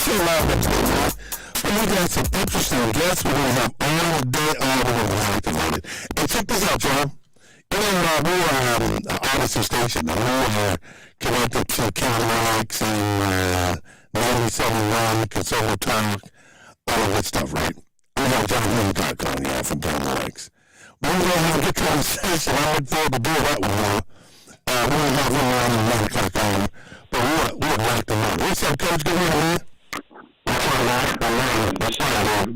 can't lie about that, man. But we got some interesting guests. We're gonna have all day, all we're gonna be activated. And check this out, y'all. You know, we are an Odyssey station. We are connected to KMLX and 97.1 Conservative Talk, all of that stuff, right? We have JohnHilly.com, yeah, from KMLX. We're going to have a good conversation. I look forward to doing that one. We're going to have him on at 9 o'clock on, but we'll rock the road. What's up, Coach? Good morning, man. What's up, man? What's up, man?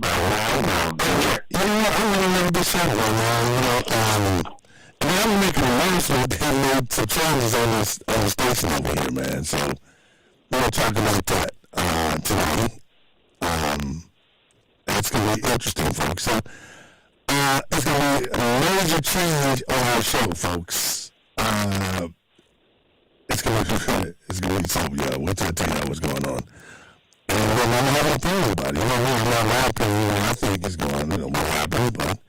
You know what? I'm going to have a good Saturday, man. I'm making an announcement that they made some changes on the station over here, man. So we're going to talk about that tonight. It's going to be interesting, folks. So it's going to be a major change on our show, folks. It's going to be something, yeah. Wait till I tell you what's going on. And I'm having an opinion about it. You know, I'm not my opinion. I think it's going to happen, but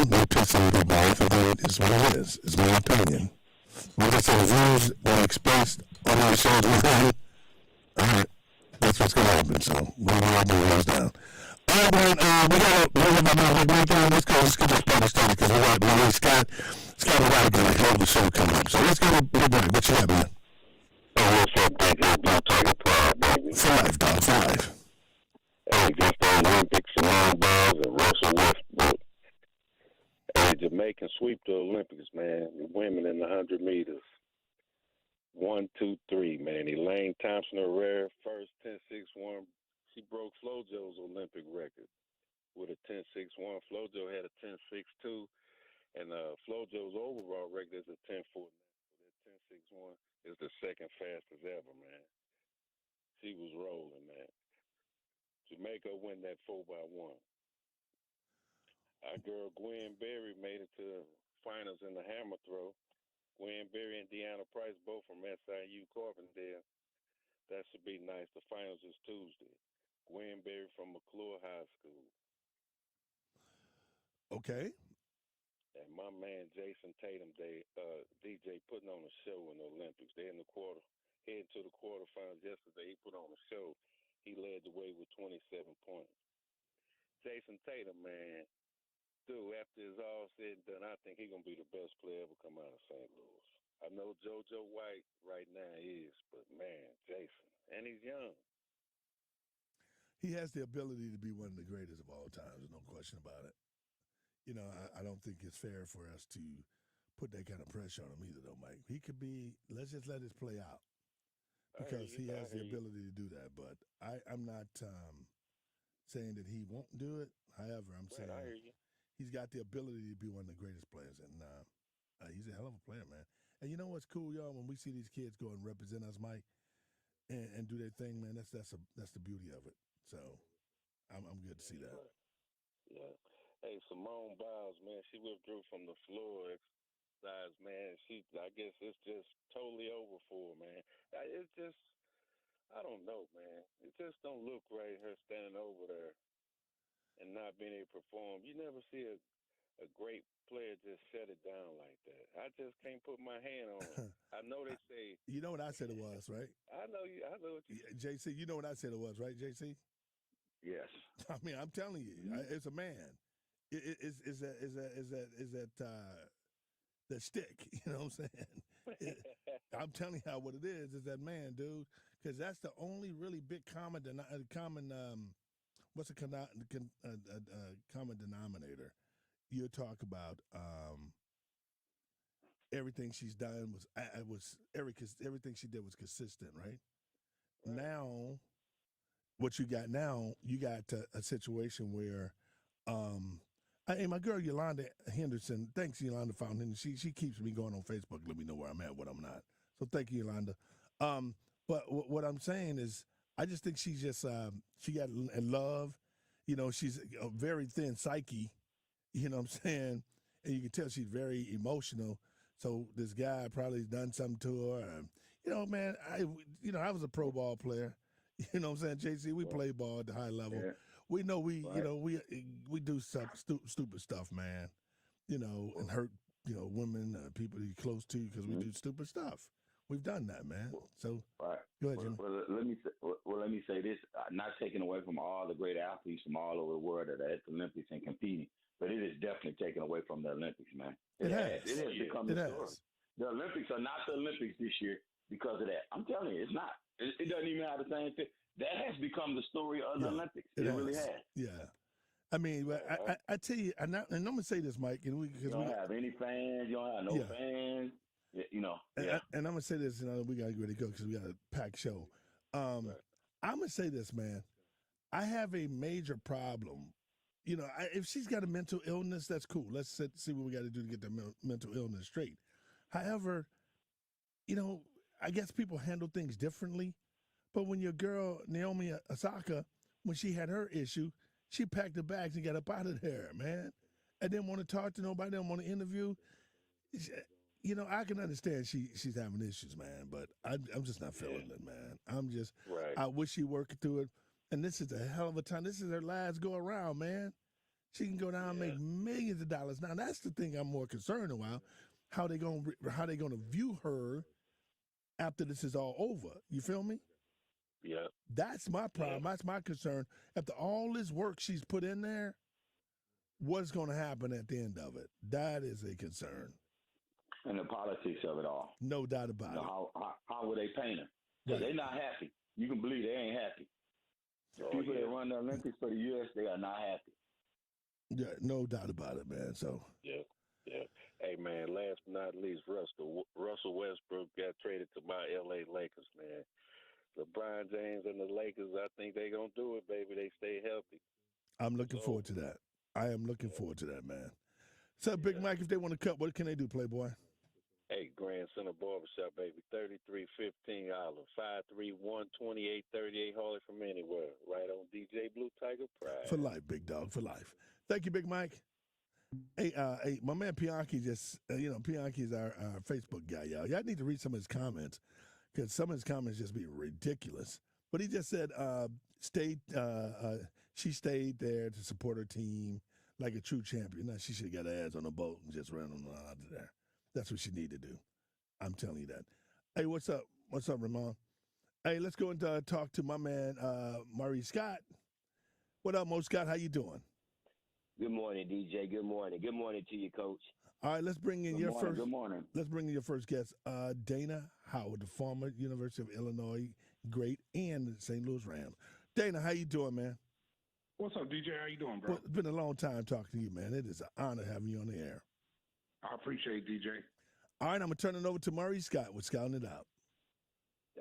no pissing people off. It's what it is. It's my opinion. Like I said, the views are expressed on our show tonight. All right, that's what's going to happen. So we're going to bring those down. All right, man. We got a weekend. Let's get this party started because we got Scott. Scott, we got a hell of a show coming up. So let's get a break. What you got, man? Oh, what's up, baby? Don't take a pride, baby. 5, dog. 5. Hey, just the Olympics, Simone Biles, and Russell Westbrook. Hey, Jamaican sweep the Olympics, man. Women in the 100 meters. 1, 2, 3, man. Elaine Thompson-Herrera, first 10.61. She broke FloJo's Olympic record with a 10.61. FloJo had a 10.62. And FloJo's overall record is a 10.49. So that 10.61 is the second fastest ever, man. She was rolling, man. Jamaica win that 4x1. Our girl Gwen Berry made it to finals in the hammer throw. Gwen Berry and Deanna Price, both from SIU Carbondale. That should be nice. The finals is Tuesday. Gwen Berry from McClure High School. Okay. And my man Jason Tatum, DJ, putting on a show in the Olympics. They're in the heading to the quarterfinals yesterday. He put on a show. He led the way with 27 points. Jason Tatum, man, dude, after it's all said and done, I think he's going to be the best player ever come out of St. Louis. I know JoJo White right now is, but, man, Jason. And he's young. He has the ability to be one of the greatest of all time. There's no question about it. You know, I don't think it's fair for us to put that kind of pressure on him either, though, Mike. He could be, let's just let this play out because he has the ability to do that. But I'm not saying that he won't do it. However, I'm saying he's got the ability to be one of the greatest players. And he's a hell of a player, man. And you know what's cool, y'all? When we see these kids go and represent us, Mike, and do their thing, man, that's the beauty of it. So I'm good to see that. Yeah. Hey, Simone Biles, man, she withdrew from the floor exercise, man. I guess it's just totally over for her, man. It's just, I don't know, man. It just don't look right, her standing over there and not being able to perform. You never see a great player just shut it down like that. I just can't put my hand on it. I know they say. You know what I said it was, right? I know what you said. JC, you know what I said it was, right, JC? Yes. I mean, I'm telling you, it's a man. Is that stick? You know what I'm saying? I'm telling you what it is that man, dude. Because that's the only really big common what's a common denominator? You talk about everything she's done was everything she did was consistent, right? Now, what you got now, you got a situation where. Hey, my girl Yolanda Henderson, thanks Yolanda Fountain. She keeps me going on Facebook, let me know where I'm at, what I'm not. So thank you, Yolanda. But what I'm saying is, I just think she's just she got in love. You know, she's a very thin psyche. You know what I'm saying? And you can tell she's very emotional. So this guy probably done something to her. You know, man, I was a pro ball player. You know what I'm saying, JC? We play ball at the high level. Yeah. We know we do some stupid stuff, man. You know, and hurt women, people you're close to because we do stupid stuff. We've done that, man. So Right. go ahead, Jimmy. Let me say this: not taking away from all the great athletes from all over the world that are at the Olympics and competing, but it is definitely taken away from the Olympics, man. It has. It has become It the has. story. The Olympics are not the Olympics this year because of that. I'm telling you, it's not. It doesn't even have the same thing. That has become the story of the Olympics. It really has. Yeah. I mean, I tell you, and I'm going to say this, Mike, and You don't have any fans. You don't have no fans. You know. And I'm going to say this, we got to get ready to go because we got a packed show. I'm going to say this, man. I have a major problem. If she's got a mental illness, that's cool. Let's see what we got to do to get the mental illness straight. However, I guess people handle things differently. But when your girl, Naomi Osaka, when she had her issue, she packed her bags and got up out of there, man. And didn't want to talk to nobody, didn't want to interview. I can understand she's having issues, man, but I'm just not feeling it, man. I wish she worked through it. And this is a hell of a time. This is her last go around, man. She can go down and make millions of dollars. Now, that's the thing I'm more concerned about, how they gonna view her after this is all over. You feel me? Yeah. That's my problem. That's my concern. After all this work she's put in there, what's going to happen at the end of it? That is a concern. And the politics of it all. No doubt about it. How will they paint her? So they're not happy. You can believe they ain't happy. The people that run the Olympics for the U.S., they are not happy. Yeah, no doubt about it, man. So yeah. Hey, man, last but not least, Russell Westbrook got traded to my L.A. Lakers, man. LeBron James and the Lakers, I think they're going to do it, baby. They stay healthy. I'm looking forward to that. I am looking forward to that, man. So, Big Mike, if they want to cut, what can they do, Playboy? Hey, Grand Center Barbershop, baby. 3315 Olive, 531-2838, Harley from anywhere. Right on DJ Blue Tiger Pride. For life, big dog, for life. Thank you, Big Mike. Hey, my man Pianki Pianki's our Facebook guy, y'all. Y'all need to read some of his comments because some of his comments just be ridiculous. But he just said she stayed there to support her team like a true champion. Now, she should have got her ass on a boat and just ran on out of there. That's what she need to do. I'm telling you that. Hey, what's up? What's up, Ramon? Hey, let's go and talk to my man, Maurice Scott. What up, Mo Scott? How you doing? Good morning, DJ. Good morning. Good morning to you, Coach. All right, let's bring in Good morning. Let's bring in your first guest, Dana Howard, the former University of Illinois great and the St. Louis Rams. Dana, how you doing, man? What's up, DJ? How you doing, bro? Well, it's been a long time talking to you, man. It is an honor having you on the air. I appreciate it, DJ. All right, I'm going to turn it over to Maurice Scott with Scouting It Out.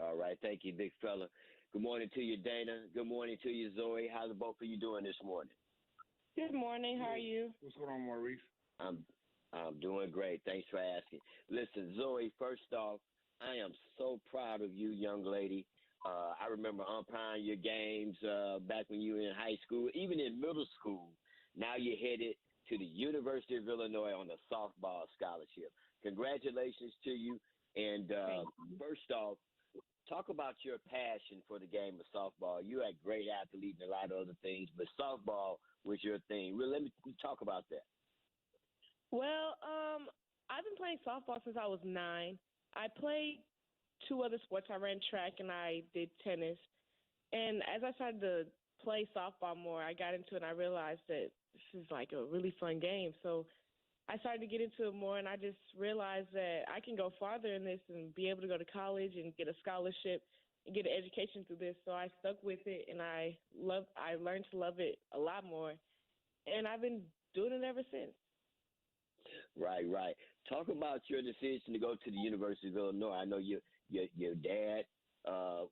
All right. Thank you, big fella. Good morning to you, Dana. Good morning to you, Zoe. How's the both of you doing this morning? Good morning. How are you? What's going on, Maurice? I'm doing great. Thanks for asking. Listen, Zoe, first off, I am so proud of you, young lady. I remember umpiring your games back when you were in high school, even in middle school. Now you're headed to the University of Illinois on a softball scholarship. Congratulations to you. And first off, talk about your passion for the game of softball. You're a great athlete and a lot of other things, but softball was your thing. Well, let me talk about that. Well, I've been playing softball since I was 9. I played 2 other sports. I ran track and I did tennis. And as I started to play softball more, I got into it and I realized that this is like a really fun game. So I started to get into it more, and I just realized that I can go farther in this and be able to go to college and get a scholarship and get an education through this. So I stuck with it, and I learned to love it a lot more, and I've been doing it ever since. Right. Talk about your decision to go to the University of Illinois. I know your dad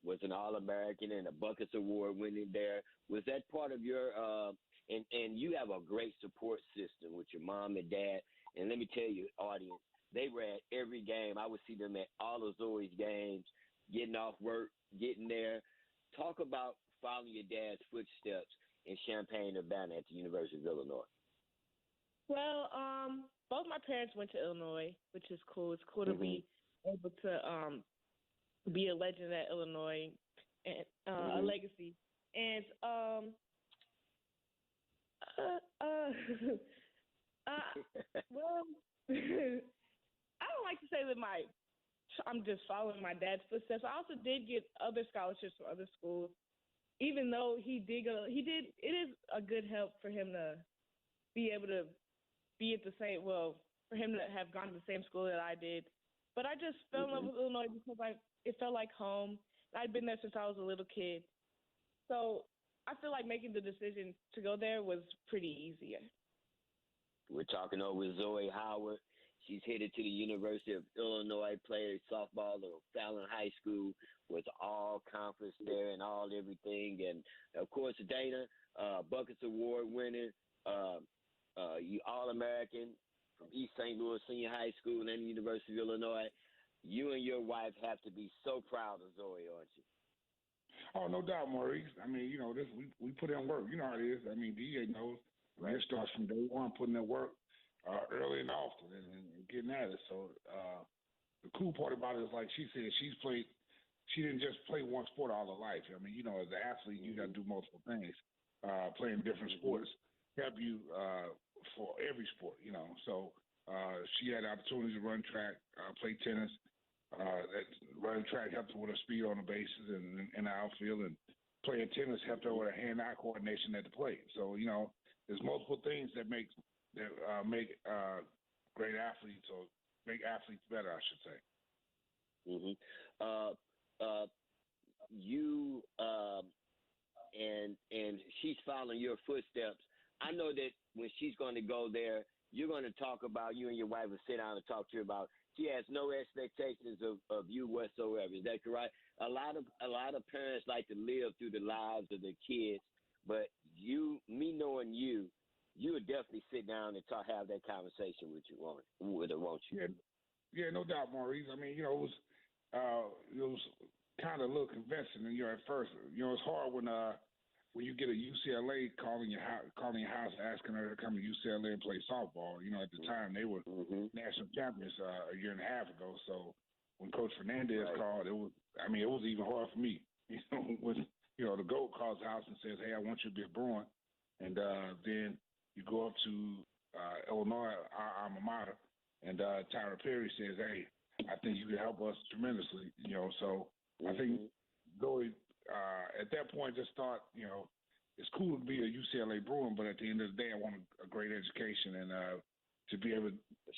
was an All-American and a Buckets Award winning there. Was that part of your and you have a great support system with your mom and dad. And let me tell you, audience, they were at every game. I would see them at all of Zoe's games, getting off work, getting there. Talk about following your dad's footsteps in Champaign-Urbana at the University of Illinois. Well, both my parents went to Illinois, which is cool. It's cool to be able to be a legend at Illinois and a legacy. And well, I don't like to say that my I'm just following my dad's footsteps. I also did get other scholarships from other schools, even though it is a good help for him to be able to be at the same, for him to have gone to the same school that I did. But I just fell in love with Illinois because it felt like home. I'd been there since I was a little kid. So I feel like making the decision to go there was pretty easier. We're talking over Zoe Howard. She's headed to the University of Illinois, played softball at Fallon High School, was all conference there and all everything. And, of course, Dana, Buckets Award winner, you All-American from East St. Louis Senior High School and the University of Illinois. You and your wife have to be so proud of Zoe, aren't you? Oh, no doubt, Maurice. I mean, you know, we put in work. You know how it is. I mean, DJ knows. Right. It starts from day one, putting in work early and often and getting at it. So the cool part about it is, like she said, she didn't just play one sport all her life. I mean, you know, as an athlete, you got to do multiple things. Playing different sports help you for every sport, you know. So she had the opportunity to run track, play tennis. Running track helped her with her speed on the bases and in the outfield, and playing tennis helped her with her hand-eye coordination at the plate. So, you know, there's multiple things that make great athletes, or make athletes better, I should say. You and she's following your footsteps. I know that when she's going to go there, you're going to talk about, you and your wife will sit down and talk to her about, she has no expectations of you whatsoever. Is that correct? A lot of parents like to live through the lives of their kids, but me knowing you would definitely sit down and have that conversation with her, won't you? Yeah, no doubt, Maurice. I mean, you know, it was kind of a little convincing, and, you know, at first, you know, it's hard when you get a UCLA calling your house asking her to come to UCLA and play softball. You know, at the time they were national champions a year and a half ago. So when Coach Fernandez called, it was even hard for me. You know, when, you know, the GOAT calls the house and says, "Hey, I want you to be a Bruin," and then you go up to Illinois, our alma mater, and Tyra Perry says, "Hey, I think you can help us tremendously." You know, so I think Zoe, at that point, just thought, you know, it's cool to be a UCLA Bruin, but at the end of the day, I want a great education and to be able to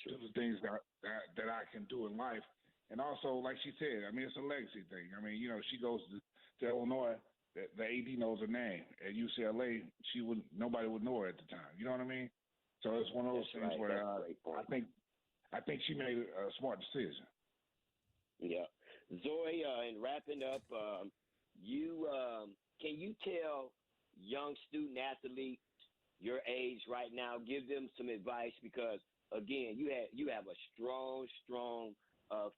do the things that I can do in life. And also, like she said, I mean, it's a legacy thing. I mean, you know, she goes to Illinois, the AD knows her name. At UCLA, nobody would know her at the time. You know what I mean? So it's one of those things where I think she made a smart decision. Yeah. Zoe, in wrapping up, can you tell young student athletes your age right now, give them some advice, because again, you have a strong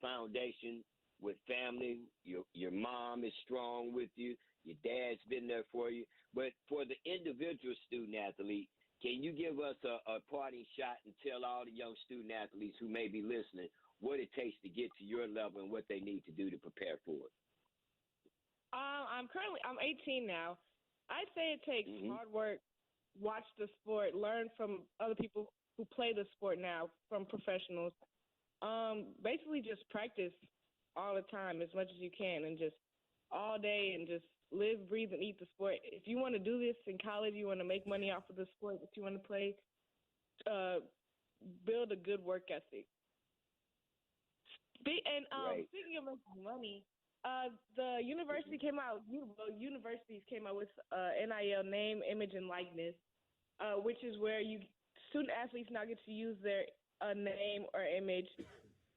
foundation with family. Your mom is strong with you. Your dad's been there for you. But for the individual student athlete, can you give us a parting shot and tell all the young student athletes who may be listening what it takes to get to your level and what they need to do to prepare for it? I'm 18 now. I'd say it takes hard work, watch the sport, learn from other people who play the sport now, from professionals. Basically just practice all the time as much as you can, and just all day, and just live, breathe, and eat the sport. If you want to do this in college, you want to make money off of the sport that you want to play, build a good work ethic. Speaking of making money, the university came out. Universities came out with NIL, name, image, and likeness, which is where student athletes now get to use their name or image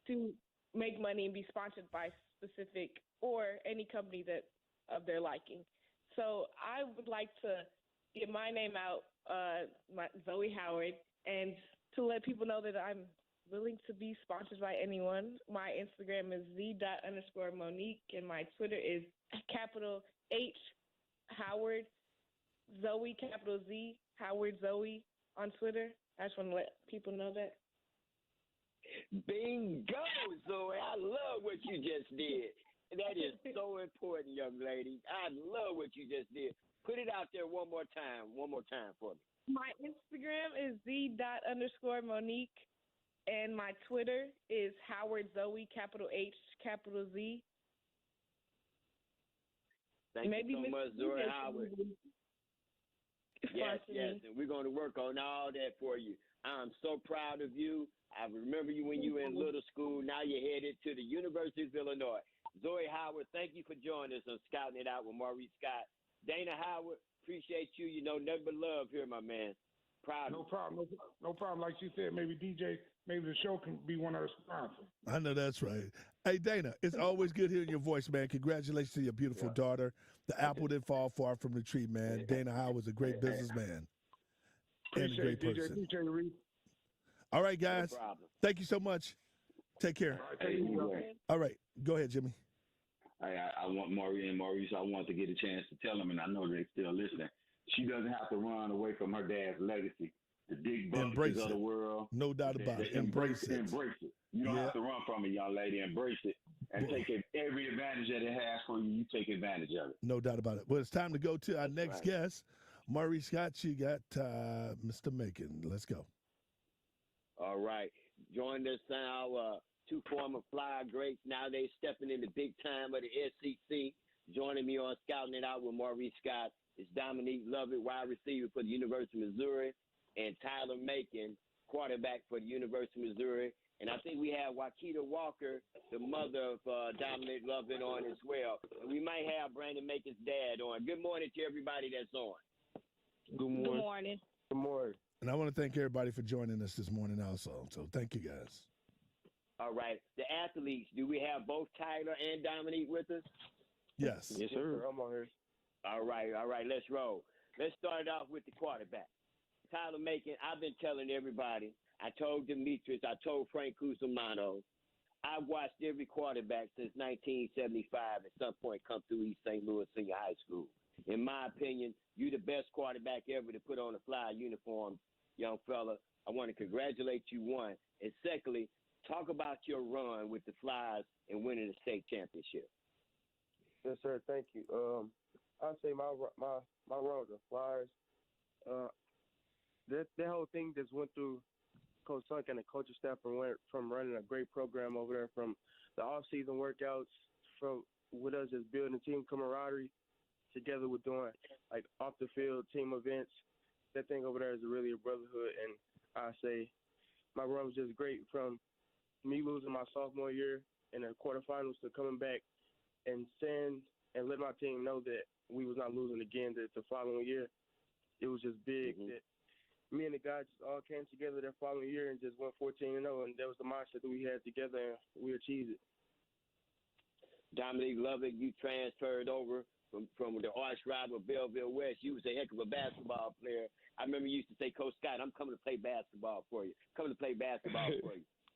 to make money and be sponsored by specific or any company that of their liking. So I would like to get my name out, Zoe Howard, and to let people know that I'm willing to be sponsored by anyone. My Instagram is z._Monique, and my Twitter is capital H Howard Zoe, capital Z Howard Zoe on Twitter. I just want to let people know that. Bingo, Zoe. I love what you just did. That is so important, young lady. I love what you just did. Put it out there one more time for me. My Instagram is z._Monique. And my Twitter is Howard Zoe, capital H, capital Z. Thank you so much, Zoe Howard. Yes, and we're going to work on all that for you. I'm so proud of you. I remember you when you were in little school. Now you're headed to the University of Illinois. Zoe Howard, thank you for joining us on Scouting It Out with Maurice Scott. Dana Howard, appreciate you. You know, nothing but love here, my man. Proud. No problem. No problem. Like you said, maybe DJ, maybe the show can be one of our sponsors. I know that's right. Hey, Dana, it's always good hearing your voice, man. Congratulations to your beautiful daughter. The apple didn't fall far from the tree, man. Dana Howard's a great businessman and a great person. Appreciate you, Reed. All right, guys. No problem. Thank you so much. Take care. All right. Go ahead, Jimmy. I want Maurice, I want to get a chance to tell him, and I know they're still listening. She doesn't have to run away from her dad's legacy. The Dick Buckets of the world. No doubt about it. Embrace it. Embrace it. You don't have to run from it, young lady. Embrace it. And take every advantage that it has for you. You take advantage of it. No doubt about it. Well, it's time to go to our next guest. Maurice Scott, you got Mr. Macon. Let's go. All right. Join us now, two former Flyer greats. Now they stepping in the big time of the SEC. Joining me on Scouting It Out with Maurice Scott is Dominique Lovett, wide receiver for the University of Missouri, and Tyler Macon, quarterback for the University of Missouri. And I think we have Wakita Walker, the mother of Dominic Lovett, on as well. And we might have Brandon Macon's dad on. Good morning to everybody that's on. Good morning. Good morning. Good morning. And I want to thank everybody for joining us this morning also. So thank you, guys. All right. The athletes, do we have both Tyler and Dominique with us? Yes. Yes, sir. I'm on here. All right. Let's roll. Let's start it off with the quarterback. Tyler Macon, I've been telling everybody, I told Demetrius, I told Frank Cusimano, I've watched every quarterback since 1975 at some point come through East St. Louis Senior High School. In my opinion, you're the best quarterback ever to put on a Flyer uniform, young fella. I want to congratulate you, one. And secondly, talk about your run with the Flyers and winning the state championship. Yes, sir. Thank you. I'd say my run with the Flyers, that whole thing just went through Coach Sunk and the coaching staff from running a great program over there, from the off-season workouts, from with us just building team camaraderie together with doing like off-the-field team events. That thing over there is really a brotherhood, and I say my run was just great from me losing my sophomore year in the quarterfinals to coming back and saying and let my team know that we was not losing again the following year. It was just big that me and the guys just all came together that following year and just went 14-0, and that was the mindset that we had together, and we achieved it. Dominique Lovett, you transferred over from the arch rival Belleville West. You was a heck of a basketball player. I remember you used to say, Coach Scott, I'm coming to play basketball for you.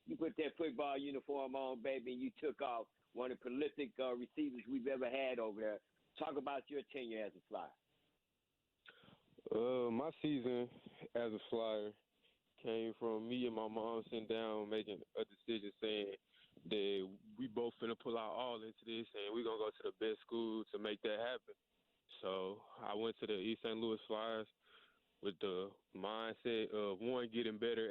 You put that football uniform on, baby, and you took off. One of the prolific receivers we've ever had over there. Talk about your tenure as a Flyer. My season as a Flyer came from me and my mom sitting down making a decision saying that we both finna pull our all into this and we're going to go to the best school to make that happen. So I went to the East St. Louis Flyers with the mindset of, one, getting better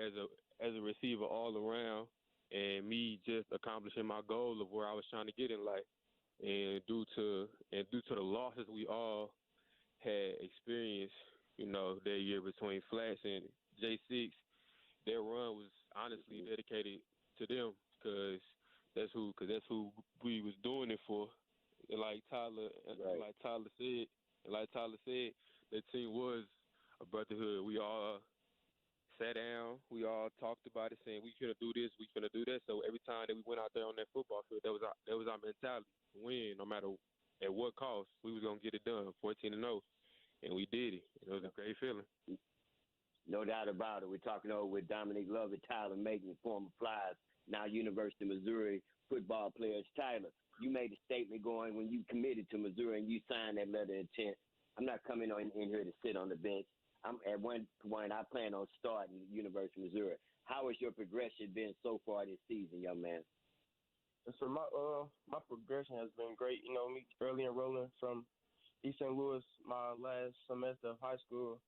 as a receiver all around, and me just accomplishing my goal of where I was trying to get in life. And due to the losses we all had experienced, that year between Flats and J6, their run was honestly dedicated to them because that's who we was doing it for. And like Tyler said, that team was a brotherhood. We all sat down, we all talked about it, saying we finna do this, we finna do that. So every time that we went out there on that football field, that was our mentality: win, no matter at what cost. We was gonna get it done, 14-0, and we did it. It was a great feeling. No doubt about it. We're talking over with Dominique Lovett, Tyler Macon, former Flyers, now University of Missouri football players. Tyler, you made a statement going when you committed to Missouri and you signed that letter of intent. I'm not coming in here to sit on the bench. At one point, I plan on starting at University of Missouri. How has your progression been so far this season, young man? So my progression has been great. Me early enrolling from East St. Louis, my last semester of high school,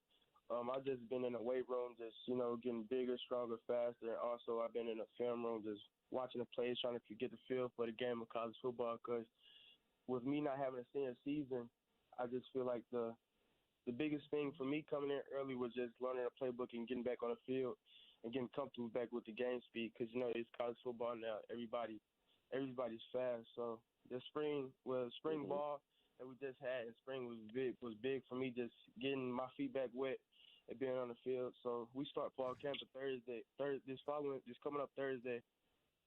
I've just been in the weight room, just, getting bigger, stronger, faster. And also I've been in the film room, just watching the plays, trying to get the feel for the game of college football. Because with me not having a senior season, I just feel like the biggest thing for me coming in early was just learning the playbook and getting back on the field and getting comfortable back with the game speed. Because, it's college football now. Everybody's fast. So the spring ball that we just had in spring was big for me, just getting my feet back wet and being on the field. So we start fall camp on Thursday. This coming up Thursday,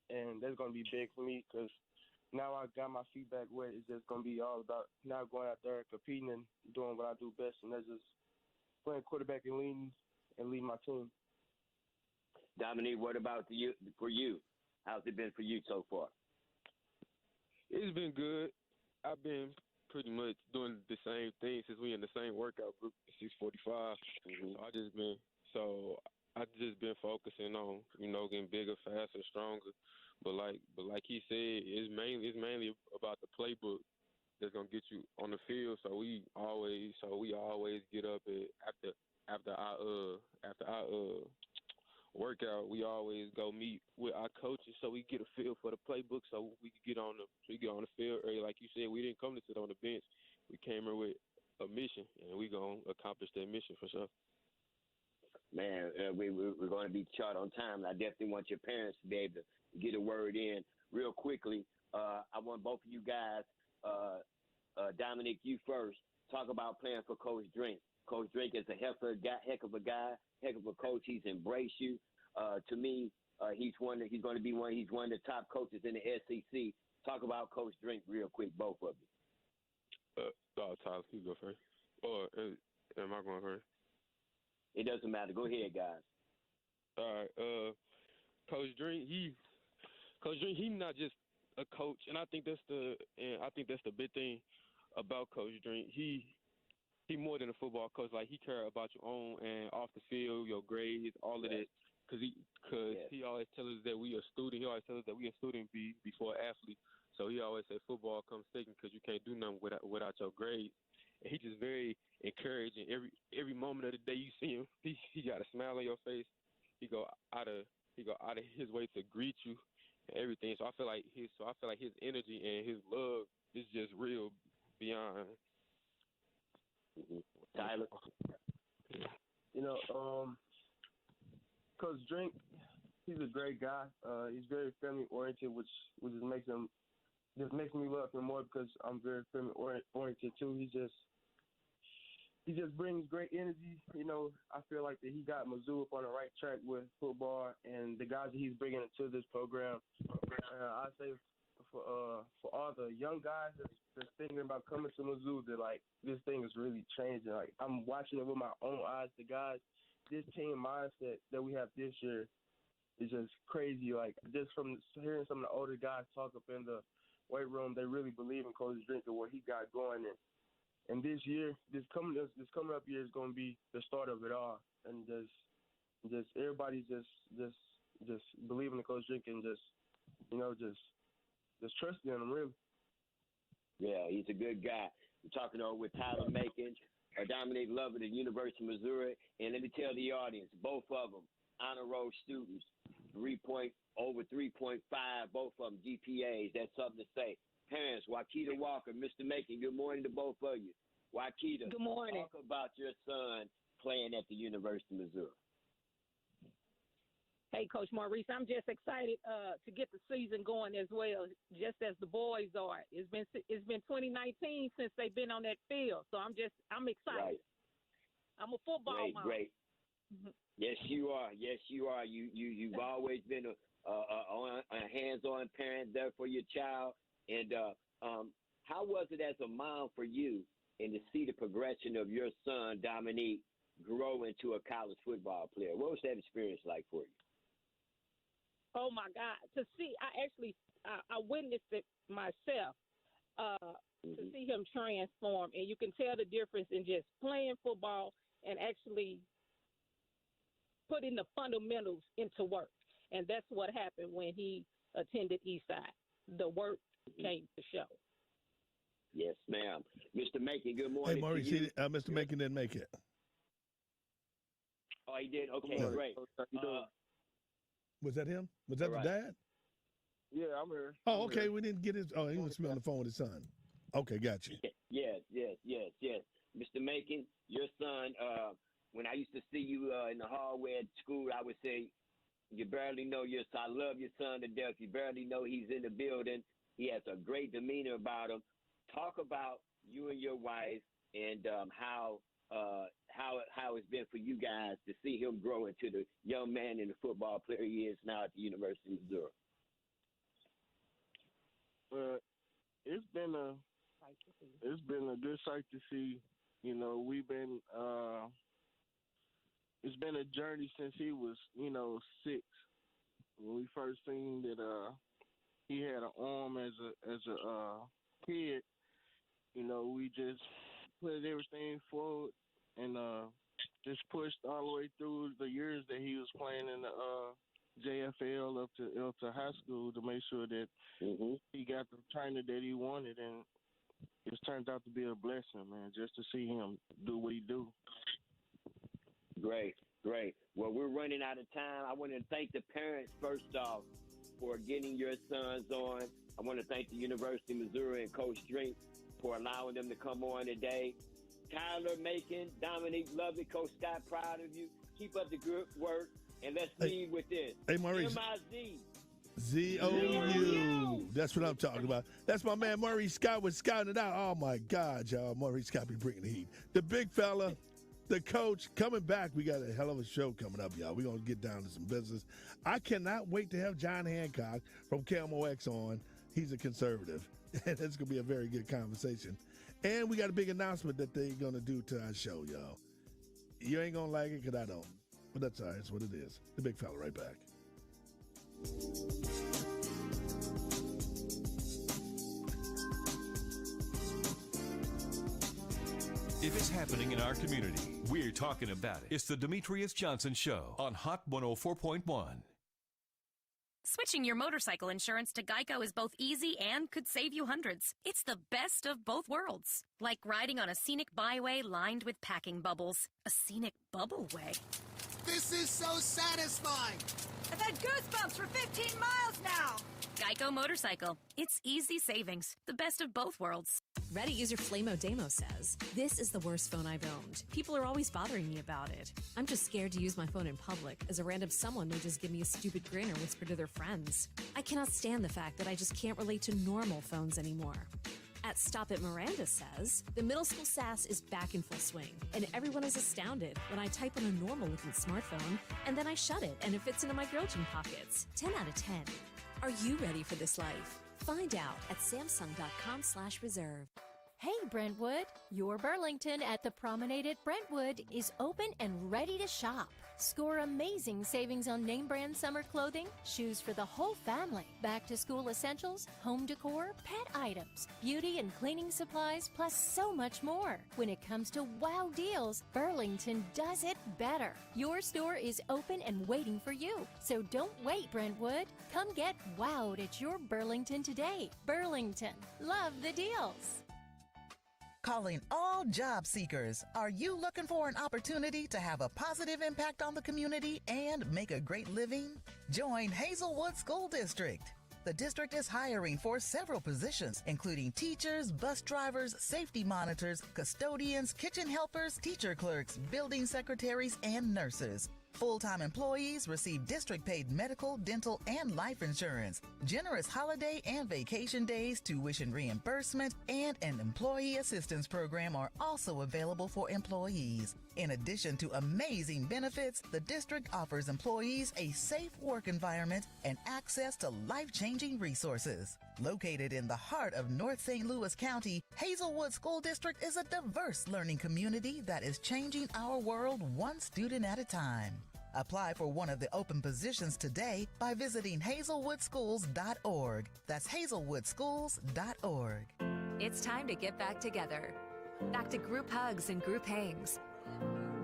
and that's going to be big for me because now I got my feet back wet. It's just going to be all about now going out there competing and doing what I do best, and that's just playing quarterback and leading my team. Dominique, what about for you? How's it been for you so far? It's been good. I've been pretty much doing the same thing since we in the same workout group at 645. Mm-hmm. I just been focusing on, getting bigger, faster, stronger. But like he said, it's mainly about the playbook that's gonna get you on the field. So we always get up after our workout. We always go meet with our coaches so we get a feel for the playbook so we can get on the field early. Like you said, we didn't come to sit on the bench. We came here with a mission, and we gonna accomplish that mission for sure. Man, we're going to be short on time. I definitely want your parents to be able to get a word in real quickly. I want both of you guys, Dominic, you first, talk about playing for Coach Drink. Coach Drink is a heck of a guy, heck of a coach. He's embraced you. To me, he's one of the top coaches in the SEC. Talk about Coach Drink real quick, both of you. Tyler, you go first. Or am I going first? It doesn't matter. Go ahead, guys. All right. Coach Drink, he not just a coach, and I think that's the big thing about Coach Drink. He more than a football coach. Like, he cares about your on and off the field, your grades, all of that. He always tells us that we a student. He always tells us that we a student before athlete. So he always say football comes second because you can't do nothing without your grades. And he just very encouraging. Every moment of the day you see him, he got a smile on your face. He go out of his way to greet you and everything. So I feel like his energy and his love is just real beyond. Mm-hmm. Tyler, Coach Drink, he's a great guy. He's very family oriented, which just makes me love him more because I'm very family oriented too. He just brings great energy. I feel like that he got Mizzou up on the right track with football and the guys that he's bringing into this program. I say for all the young guys that's thinking about coming to Mizzou, that like this thing is really changing. Like, I'm watching it with my own eyes. The guys, this team mindset that we have this year is just crazy. Like, just from hearing some of the older guys talk up in the weight room, they really believe in Coach Drink and what he got going. And this coming up year is going to be the start of it all. And just everybody just believing in Coach Drink and just trusting in him, really. Yeah, he's a good guy. We're talking with Tyler Macon, Dominic Love at the University of Missouri. And let me tell the audience, both of them, honor roll students, over 3.5, both of them GPAs. That's something to say. Parents, Wakita Walker, Mr. Macon, good morning to both of you. Wakita, good morning. Talk about your son playing at the University of Missouri. Hey, Coach Maurice, I'm just excited to get the season going as well, just as the boys are. It's been 2019 since they've been on that field, so I'm excited. Right. I'm a football mom. Great. Mm-hmm. Yes, you are. Yes, you are. You've always been a hands-on parent there for your child. And how was it as a mom for you and to see the progression of your son, Dominique, grow into a college football player? What was that experience like for you? Oh, my God. To see, I witnessed it myself, to see him transform. And you can tell the difference in just playing football and actually putting the fundamentals into work. And that's what happened when he attended Eastside. The work came to show. Yes, ma'am. Mr. Macon, good morning. Hey, Maurice, to you. Mr. Macon didn't make it. Oh, he did? Okay, Good morning, great. Coach. How you doing? Was that him? Was that All the right. dad? Yeah, I'm here. Oh, I'm okay. here. We didn't get his. Oh, he must be on the phone with his son. Okay, got you. Yes. Mr. Macon, your son, when I used to see you in the hallway at school, I would say, you barely know your son. I love your son to death. You barely know he's in the building. He has a great demeanor about him. Talk about you and your wife and how it's been for you guys to see him grow into the young man and the football player he is now at the University of Missouri. It's been a good sight to see. You know, it's been a journey since he was, 6. When we first seen that he had an arm as a kid, we just put everything forward and just pushed all the way through the years that he was playing in the JFL up to high school to make sure that he got the trainer that he wanted, and it's turned out to be a blessing, man, just to see him do what he do. Great. Well, we're running out of time. I want to thank the parents, first off, for getting your sons on. I want to thank the University of Missouri and Coach Drink for allowing them to come on today. Tyler Macon, Dominique Lovely, Coach Scott, proud of you. Keep up the good work, and let's leave with this. Hey, Maurice. M-I-Z. Z-O-U. That's what I'm talking about. That's my man Maurice Scott was scouting it out. Oh, my God, y'all. Maurice Scott be bringing the heat. The big fella, the coach, coming back. We got a hell of a show coming up, y'all. We're going to get down to some business. I cannot wait to have John Hancock from KMOX on. He's a conservative, and it's going to be a very good conversation. And we got a big announcement that they're going to do to our show, y'all. You ain't going to like it because I don't. But that's all right. It's what it is. The big fella right back. If it's happening in our community, we're talking about it. It's the Demetrius Johnson Show on Hot 104.1. Switching your motorcycle insurance to Geico is both easy and could save you hundreds. It's the best of both worlds. Like riding on a scenic byway lined with packing bubbles. A scenic bubble way. This is so satisfying. I've had goosebumps for 15 miles now. Geico Motorcycle. It's easy savings. The best of both worlds. Reddit user Flamo Damo says, "This is the worst phone I've owned. People are always bothering me about it. I'm just scared to use my phone in public, as a random someone may just give me a stupid grin or whisper to their friends. I cannot stand the fact that I just can't relate to normal phones anymore." At Stop It Miranda says, "The middle school sass is back in full swing, and everyone is astounded when I type on a normal-looking smartphone, and then I shut it, and it fits into my girl jean pockets. 10 out of 10. Are you ready for this life? Find out at Samsung.com/reserve. Hey Brentwood, your Burlington at the Promenade at Brentwood is open and ready to shop. Score amazing savings on name brand summer clothing, shoes for the whole family, back to school essentials, home decor, pet items, beauty and cleaning supplies, plus so much more. When it comes to wow deals, Burlington does it better. Your store is open and waiting for you. So don't wait, Brentwood. Come get wowed at your Burlington today. Burlington, love the deals. Calling all job seekers. Are you looking for an opportunity to have a positive impact on the community and make a great living? Join Hazelwood School District. The district is hiring for several positions, including teachers, bus drivers, safety monitors, custodians, kitchen helpers, teacher clerks, building secretaries, and nurses. Full-time employees receive district-paid medical, dental, and life insurance, generous holiday and vacation days, tuition reimbursement, and an employee assistance program are also available for employees. In addition to amazing benefits, the district offers employees a safe work environment and access to life-changing resources. Located in the heart of North St. Louis County, Hazelwood School District is a diverse learning community that is changing our world one student at a time. Apply for one of the open positions today by visiting hazelwoodschools.org. That's hazelwoodschools.org. It's time to get back together. Back to group hugs and group hangs.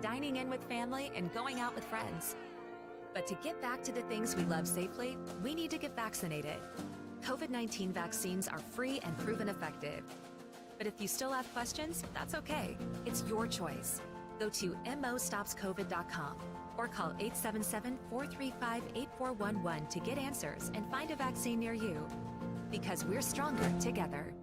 Dining in with family and going out with friends. But to get back to the things we love safely, we need to get vaccinated. COVID-19 vaccines are free and proven effective. But if you still have questions, that's okay. It's your choice. Go to mostopscovid.com or call 877-435-8411 to get answers and find a vaccine near you. Because we're stronger together.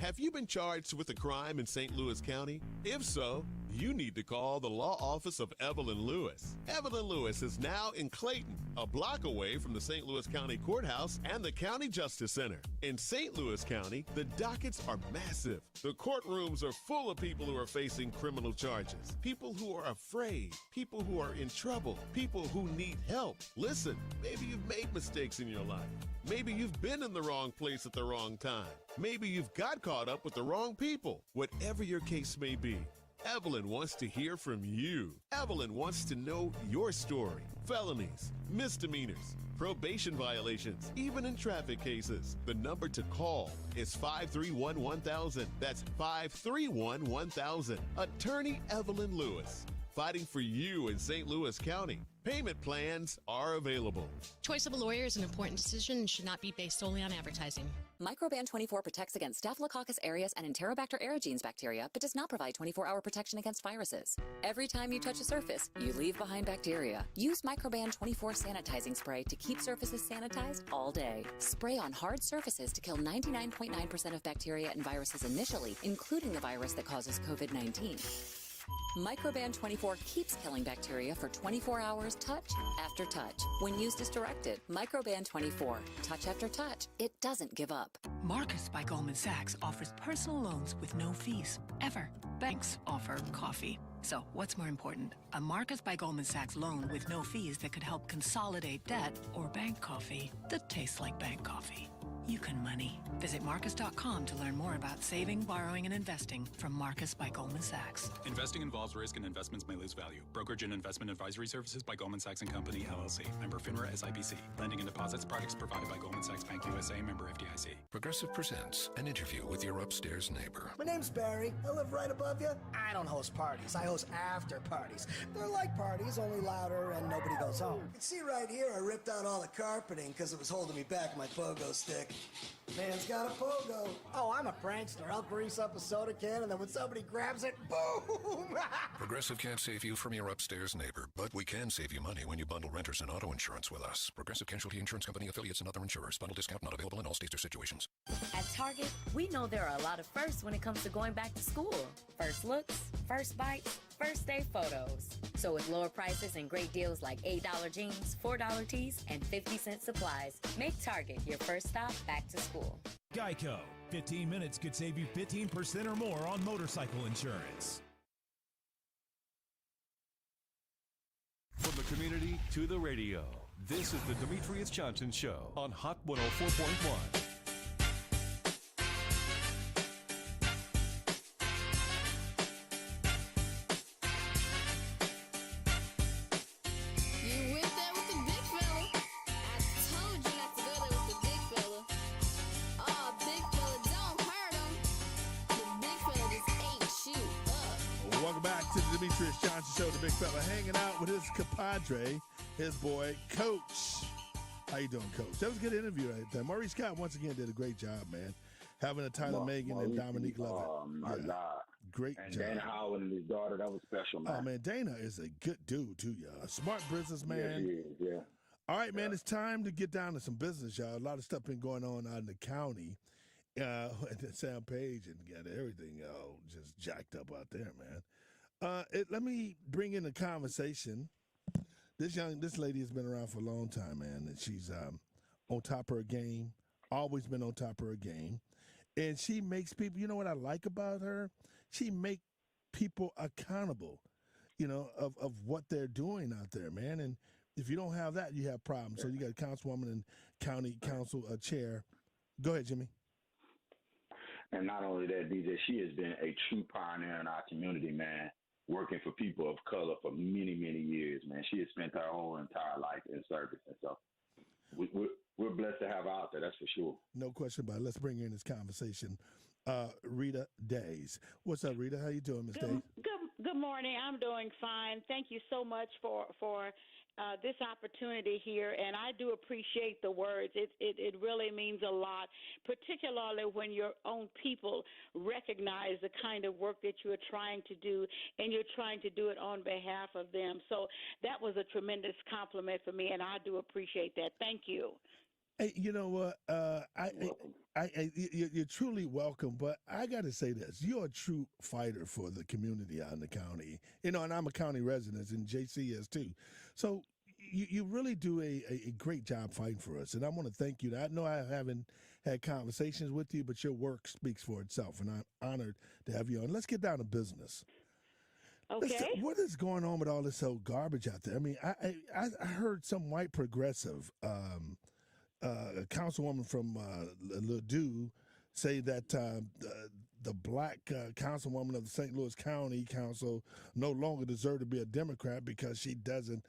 Have you been charged with a crime in St. Louis County? If so, you need to call the law office of Evelyn Lewis. Evelyn Lewis is now in Clayton, a block away from the St. Louis County Courthouse and the County Justice Center. In St. Louis County, the dockets are massive. The courtrooms are full of people who are facing criminal charges, people who are afraid, people who are in trouble, people who need help. Listen, maybe you've made mistakes in your life. Maybe you've been in the wrong place at the wrong time. Maybe you've got caught up with the wrong people. Whatever your case may be, Evelyn wants to hear from you. Evelyn wants to know your story. Felonies, misdemeanors, probation violations, even in traffic cases. The number to call is 531-1000. That's 531-1000. Attorney Evelyn Lewis, fighting for you in St. Louis County. Payment plans are available. Choice of a lawyer is an important decision and should not be based solely on advertising. Microban 24 protects against Staphylococcus aureus and Enterobacter aerogenes bacteria, but does not provide 24-hour protection against viruses. Every time you touch a surface, you leave behind bacteria. Use Microban 24 sanitizing spray to keep surfaces sanitized all day. Spray on hard surfaces to kill 99.9% of bacteria and viruses initially, including the virus that causes COVID-19. Microban 24 keeps killing bacteria for 24 hours, touch after touch. When used as directed, Microban 24, touch after touch, it doesn't give up. Marcus by Goldman Sachs offers personal loans with no fees, ever. Banks offer coffee. So what's more important, a Marcus by Goldman Sachs loan with no fees that could help consolidate debt, or bank coffee that tastes like bank coffee? You can money. Visit Marcus.com to learn more about saving, borrowing, and investing from Marcus by Goldman Sachs. Investing involves risk and investments may lose value. Brokerage and investment advisory services by Goldman Sachs & Company, LLC. Member FINRA SIPC. Lending and deposits products provided by Goldman Sachs Bank USA. Member FDIC. Progressive presents an interview with your upstairs neighbor. My name's Barry. I live right above you. I don't host parties. I host after parties. They're like parties, only louder and nobody goes home. You can see right here I ripped out all the carpeting because it was holding me back my pogo stick. Man's got a pogo. Oh, I'm a prankster. I'll grease up a soda can and then when somebody grabs it, boom! Progressive can't save you from your upstairs neighbor, but we can save you money when you bundle renters and auto insurance with us. Progressive Casualty Insurance Company, affiliates, and other insurers. Bundle discount not available in all states or situations. At Target, we know there are a lot of firsts when it comes to going back to school. First looks, first bites, first day photos. So with lower prices and great deals like $8 jeans, $4 tees, and 50-cent supplies, make Target your first stop back to school. Geico. 15 minutes could save you 15% or more on motorcycle insurance. From the community to the radio, this is the Demetrius Johnson Show on Hot 104.1. Demetrius Johnson Show, the big fella, hanging out with his compadre, his boy, Coach. How you doing, Coach? That was a good interview right there. Maurice Scott, once again, did a great job, man. Having a Tyler Megan and Dominique Lovett. Oh, my God. Great and job. Dana Howard and his daughter, that was special, man. Oh, man, Dana is a good dude, too, y'all. A smart businessman. Yeah, he is, yeah. All right, man, it's time to get down to some business, y'all. A lot of stuff been going on out in the county. And Sam Page and got everything just jacked up out there, man. Let me bring in a conversation. This lady has been around for a long time, man, and she's on top of her game, always been on top of her game. And she makes people, you know what I like about her? She make people accountable, of what they're doing out there, man. And if you don't have that, you have problems. So you got a councilwoman and county council chair. Go ahead, Jimmy. And not only that, DJ, she has been a true pioneer in our community, man, working for people of color for many, many years, man. She has spent her whole entire life in service. And so we're blessed to have her out there, that's for sure. No question about it. Let's bring her in this conversation. Rita Days. What's up, Rita? How you doing, Miss Days? Good morning. I'm doing fine. Thank you so much for this opportunity here, and I do appreciate the words. It really means a lot, particularly when your own people recognize the kind of work that you are trying to do, and you're trying to do it on behalf of them. So that was a tremendous compliment for me, and I do appreciate that. Thank you. Hey, you know what? You're truly welcome, but I got to say this. You're a true fighter for the community out in the county. You know, and I'm a county resident, and JC is too. So you really do a great job fighting for us, and I want to thank you. I know I haven't had conversations with you, but your work speaks for itself, and I'm honored to have you on. Let's get down to business. Okay. What is going on with all this old garbage out there? I mean, I heard some white progressive a councilwoman from Ladue say that the black councilwoman of the St. Louis County Council no longer deserves to be a Democrat because she doesn't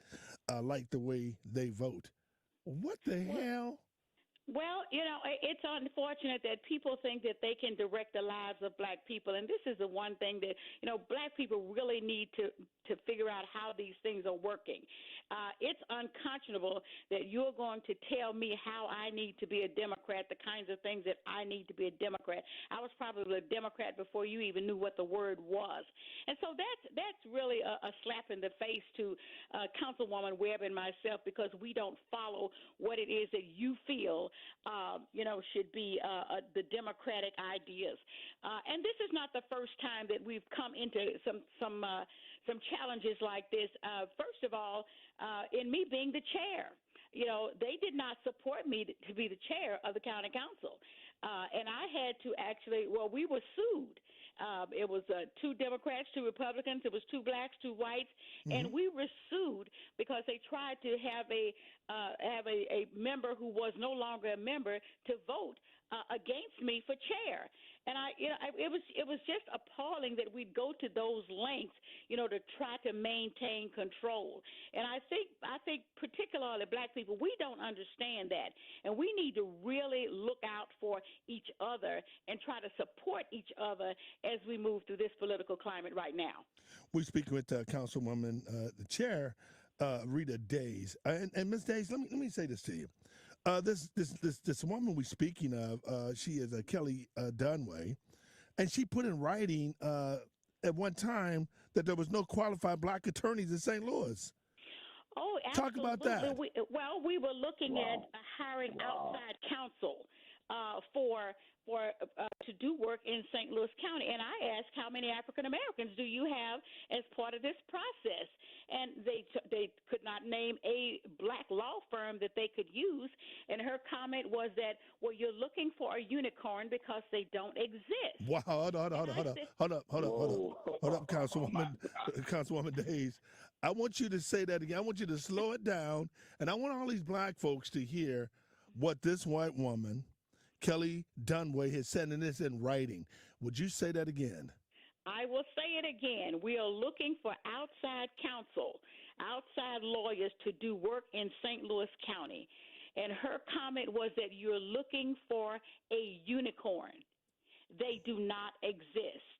like the way they vote. What the hell? Well, you know, it's unfortunate that people think that they can direct the lives of black people. And this is the one thing that, you know, black people really need to figure out how these things are working. It's unconscionable that you're going to tell me how I need to be a Democrat, the kinds of things that I need to be a Democrat. I was probably a Democrat before you even knew what the word was. And so that's really a slap in the face to Councilwoman Webb and myself, because we don't follow what it is that you feel should be the Democratic ideas. And this is not the first time that we've come into some challenges like this. First of all, in me being the chair. You know, they did not support me to be the chair of the county council. And I had to we were sued. It was 2 Democrats, 2 Republicans. It was 2 blacks, 2 whites. Mm-hmm. And we were sued because they tried to have a member who was no longer a member to vote against me for chair. And it was just appalling that we'd go to those lengths, you know, to try to maintain control. And I think particularly black people, we don't understand that. And we need to really look out for each other and try to support each other as we move through this political climate right now. We're speaking with Councilwoman, the chair, Rita Days. And Ms. Days, let me say this to you. This woman we're speaking of, she is Kelly Dunway, and she put in writing at one time that there was no qualified black attorneys in St. Louis. Oh, absolutely. Talk about that. We were looking at hiring outside counsel to do work in St. Louis County. And I asked, how many African Americans do you have as part of this process? And they could not name a black law firm that they could use. And her comment was that, well, you're looking for a unicorn because they don't exist. Wow, hold up, Councilwoman Days. I want you to say that again. I want you to slow it down, and I want all these black folks to hear what this white woman, Kelly Dunway, has said in this in writing. Would you say that again? I will say it again. We are looking for outside counsel, outside lawyers to do work in St. Louis County. And her comment was that you're looking for a unicorn. They do not exist.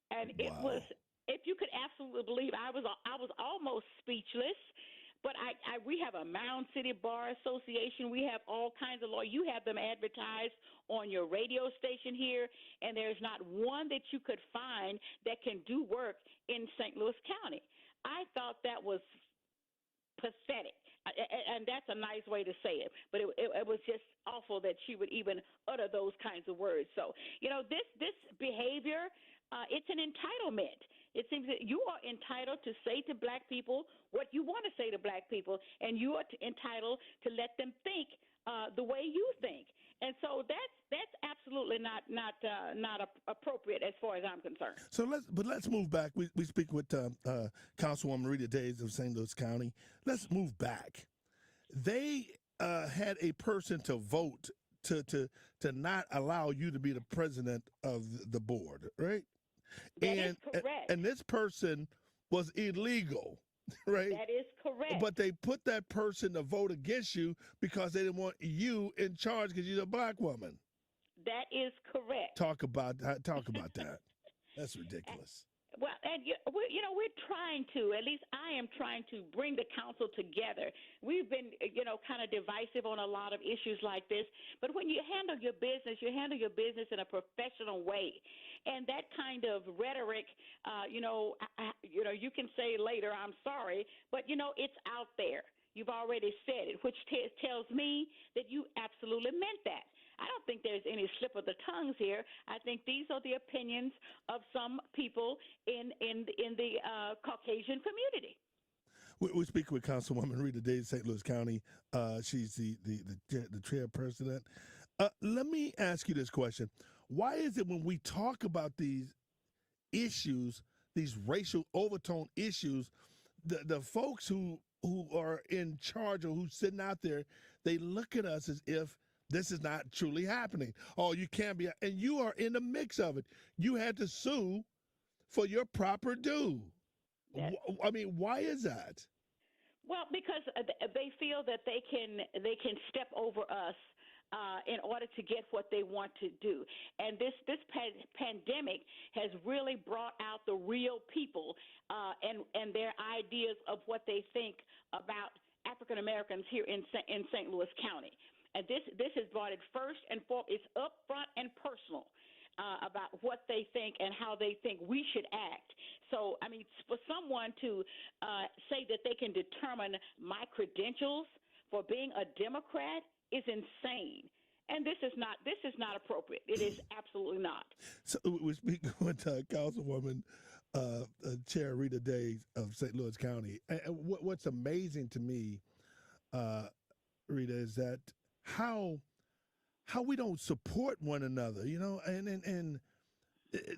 And It was, if you could absolutely believe, I was almost speechless. But we have a Mound City Bar Association. We have all kinds of law. You have them advertised on your radio station here, and there's not one that you could find that can do work in St. Louis County. I thought that was pathetic, and that's a nice way to say it. But it was just awful that she would even utter those kinds of words. So, you know, this behavior, it's an entitlement. It seems that you are entitled to say to black people what you want to say to black people, and you are entitled to let them think the way you think. And so that's absolutely not appropriate as far as I'm concerned. So let's move back. We speak with Councilwoman Rita Days of St. Louis County. Let's move back. They had a person to vote to not allow you to be the president of the board, right? That is correct. And this person was illegal, right? That is correct. But they put that person to vote against you because they didn't want you in charge because you're a black woman. That is correct. Talk about that. That's ridiculous. Well, and we're trying to, at least I am trying to bring the council together. We've been, kind of divisive on a lot of issues like this, but when you handle your business in a professional way. And that kind of rhetoric, you can say later, I'm sorry, but, it's out there. You've already said it, which tells me that you absolutely meant that. I don't think there's any slip of the tongues here. I think these are the opinions of some people in the Caucasian community. We speak with Councilwoman Rita Days, St. Louis County. She's the chairperson. Let me ask you this question. Why is it when we talk about these issues, these racial overtone issues, the folks who are in charge or who's sitting out there, they look at us as if this is not truly happening. Oh, you can't be, and you are in the mix of it. You had to sue for your proper due. I mean, why is that? Well, because they feel that they can step over us in order to get what they want to do. And this pandemic has really brought out the real people and their ideas of what they think about African Americans here in St. Louis County. And this has brought it first and foremost. It's upfront and personal about what they think and how they think we should act. So, I mean, for someone to say that they can determine my credentials for being a Democrat is insane. And this is not appropriate. It is absolutely not. So we're speaking with Councilwoman Chair Rita Days of St. Louis County. And what's amazing to me, Rita, is that how we don't support one another, and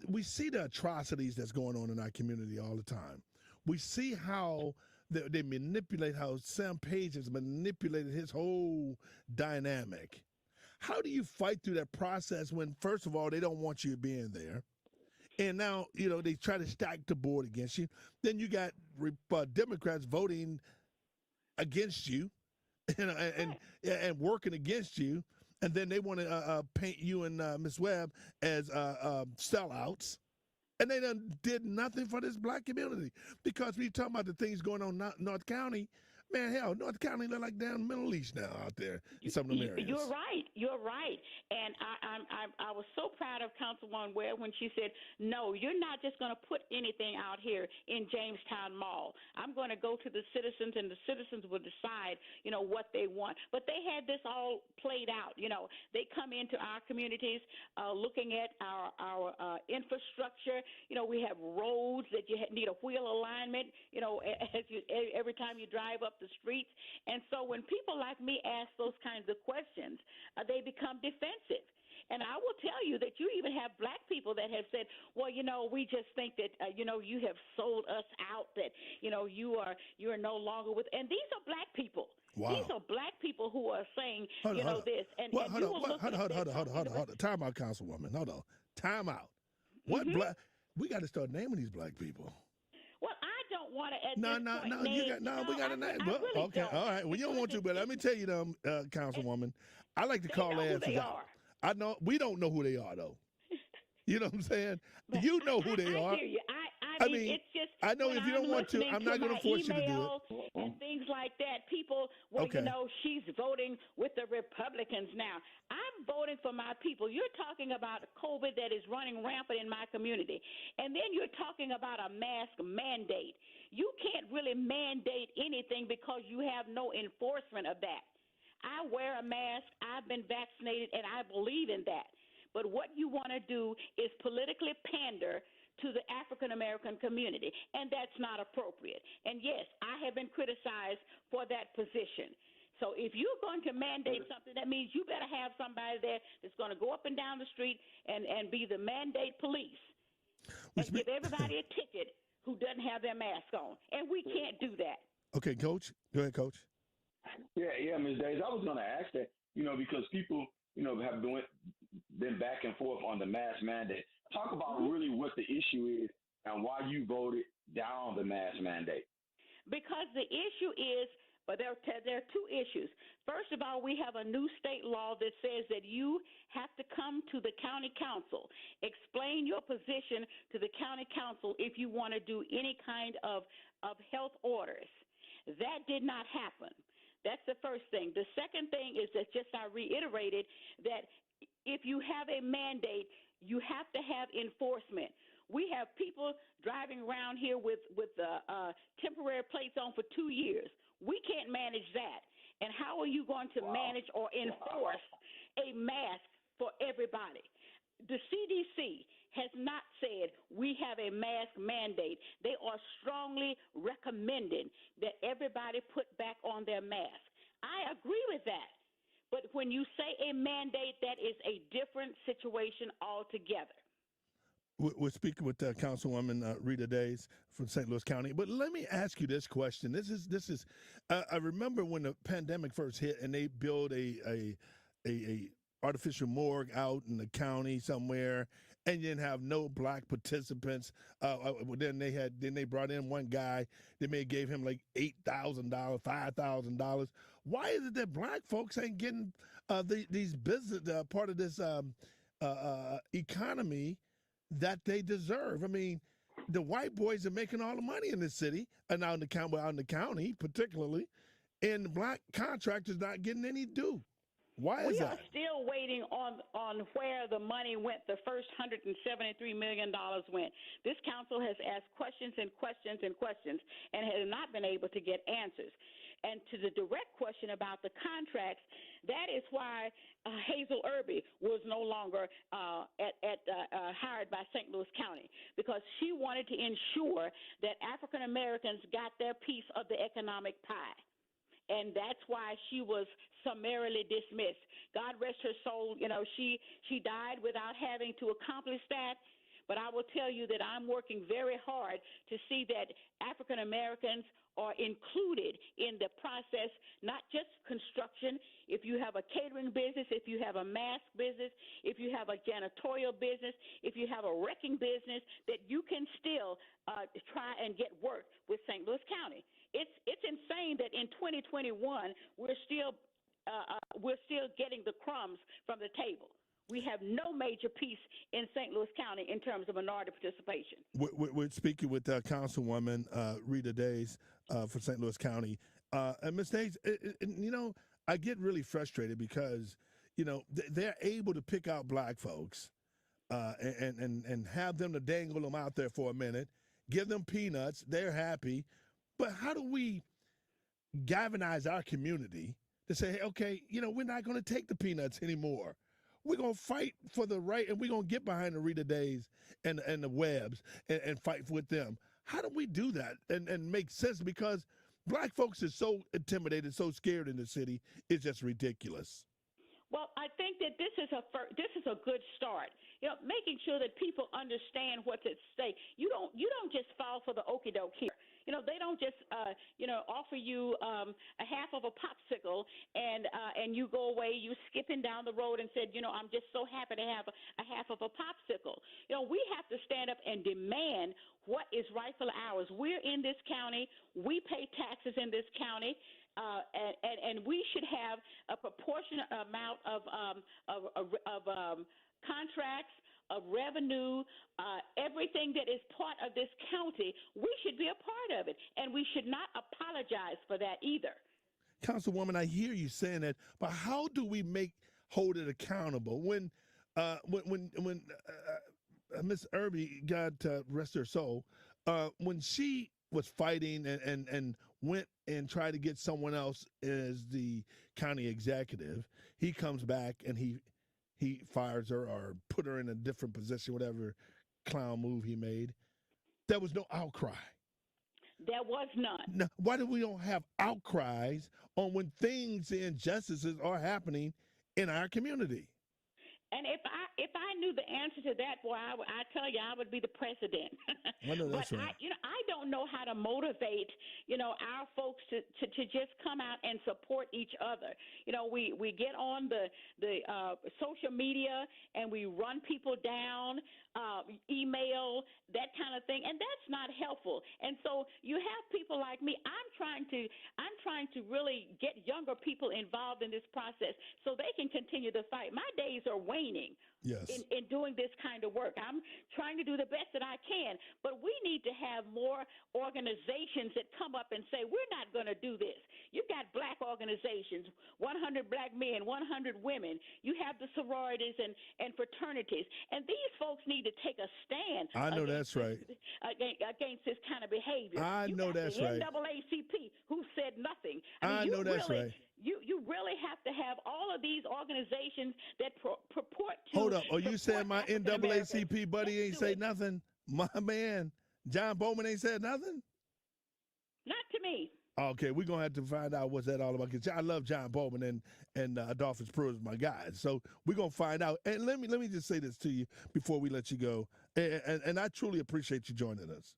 we see the atrocities that's going on in our community all the time. We see how they manipulate, how Sam Page has manipulated his whole dynamic. How do you fight through that process when, first of all, they don't want you being there? And now, they try to stack the board against you. Then you got Democrats voting against you and working against you. And then they want to paint you and Ms. Webb as sellouts. And they did nothing for this black community. Because when you talk about the things going on in North County, man, hell, North County look like down Middle East now out there in some of them areas. You're right. And I was so proud of Councilwoman Webb when she said, no, you're not just going to put anything out here in Jamestown Mall. I'm going to go to the citizens, and the citizens will decide, what they want. But they had this all played out. They come into our communities looking at our infrastructure. We have roads that you need a wheel alignment, every time you drive up the streets. And so when people like me ask those kinds of questions, they become defensive. And I will tell you that you even have black people that have said, well, we just think that, you have sold us out, that, you are no longer with. And these are black people. Wow. These are black people who are saying, this. And hold on. Time out, Councilwoman. Hold on. Time out. What black? We got to start naming these black people. Well, I don't want to. We got to name. Okay, all right. Well, you don't want to, but let me tell you, Councilwoman, I like to call their asses out. I know we don't know who they are, though. You know what I'm saying? You know who they are. I hear you. I mean, it's just. I know if you don't want to, I'm not going to force you to do it. And things like that. People, she's voting with the Republicans now. I'm voting for my people. You're talking about COVID that is running rampant in my community. And then you're talking about a mask mandate. You can't really mandate anything because you have no enforcement of that. I wear a mask. I've been vaccinated, and I believe in that. But what you want to do is politically pander to the African American community, and that's not appropriate. And yes, I have been criticized for that position. So if you're going to mandate something, that means you better have somebody there that's going to go up and down the street and be the mandate police and give everybody a ticket who doesn't have their mask on. And we can't do that. Okay, Coach. Go ahead, Coach. Yeah, Ms. Days. I was going to ask that, because people, have been back and forth on the mask mandate. Talk about really what the issue is and why you voted down the mask mandate. Because the issue is But there are two issues. First of all, we have a new state law that says that you have to come to the county council, explain your position to the county council if you want to do any kind of health orders. That did not happen. That's the first thing. The second thing is that just I reiterated that if you have a mandate, you have to have enforcement. We have people driving around here with temporary plates on for 2 years. We can't manage that. And how are you going to manage or enforce a mask for everybody? The CDC has not said we have a mask mandate. They are strongly recommending that everybody put back on their mask. I agree with that. But when you say a mandate, that is a different situation altogether. We're speaking with Councilwoman Rita Days from St. Louis County. But let me ask you this question. This is. I remember when the pandemic first hit, and they built a artificial morgue out in the county somewhere, and you didn't have no black participants. Then they brought in one guy. They may gave him like $8,000, $5,000. Why is it that black folks ain't getting these business part of this economy that they deserve? I mean, the white boys are making all the money in this city and out in the county particularly, and the black contractors not getting any due. Why is that? We are still waiting on where the money went. The first $173 million went. This council has asked questions and questions and questions and has not been able to get answers. And to the direct question about the contracts, that is why Hazel Irby was no longer hired by St. Louis County, because she wanted to ensure that African Americans got their piece of the economic pie. And that's why she was summarily dismissed. God rest her soul. You know, she died without having to accomplish that. But I will tell you that I'm working very hard to see that African Americans are included in the process, not just construction. If you have a catering business, if you have a mask business, if you have a janitorial business, if you have a wrecking business, that you can still try and get work with St. Louis County. It's insane that in 2021 we're still getting the crumbs from the table. We have no major piece in St. Louis County in terms of minority participation. We're speaking with Councilwoman Rita Days for St. Louis County. And Ms. Days, you know, I get really frustrated because, you know, they're able to pick out black folks and have them to dangle them out there for a minute, give them peanuts, they're happy. But how do we galvanize our community to say, hey, okay, you know, we're not going to take the peanuts anymore. We're going to fight for the right, and we're going to get behind the Rita Days and the Webbs and fight with them. How do we do that and make sense? Because black folks are so intimidated, so scared in the city, it's just ridiculous. Well, I think that this is a good start. You know, making sure that people understand what's at stake. You don't just fall for the okie doke here. You know, they don't just offer you a half of a popsicle and you go away, you skipping down the road and said, you know, I'm just so happy to have a half of a popsicle. You know, we have to stand up and demand what is rightfully ours. We're in this county. We pay taxes in this county. And we should have a proportionate amount of contracts, of revenue, everything that is part of this county. We should be a part of it, and we should not apologize for that either. Councilwoman, I hear you saying that, but how do we hold it accountable when Miss Irby, God rest her soul, when she was fighting and went and tried to get someone else as the county executive, he comes back and he fires her or put her in a different position, whatever clown move he made. There was no outcry. There was none. Now, why do we don't have outcries on when things, injustices are happening in our community? And if I knew the answer to that, boy, I tell you, I would be the president. I know that's but right. I don't know how to motivate, our folks to just come out and support each other. We get on the social media and we run people down, email, that kind of thing, and that's not helpful. And so you have people like me. I'm trying to really get younger people involved in this process so they can continue the fight. My days are waning. Yes. In doing this kind of work. I'm trying to do the best that I can, but we need to have more organizations that come up and say, we're not going to do this. You've got black organizations, 100 black men, 100 women. You have the sororities and fraternities, and these folks need to take a stand. I know that's right. Against this kind of behavior. I know that's right. The NAACP, who said nothing. I know that's right. You really have to have all of these organizations that purport to. Hold up. Are you saying my NAACP buddy ain't say nothing? My man, John Bowman ain't said nothing? Not to me. Okay, we're going to have to find out what's that all about. Because I love John Bowman and Adolphus Pruitt is my guys. So we're going to find out. And let me just say this to you before we let you go. And I truly appreciate you joining us.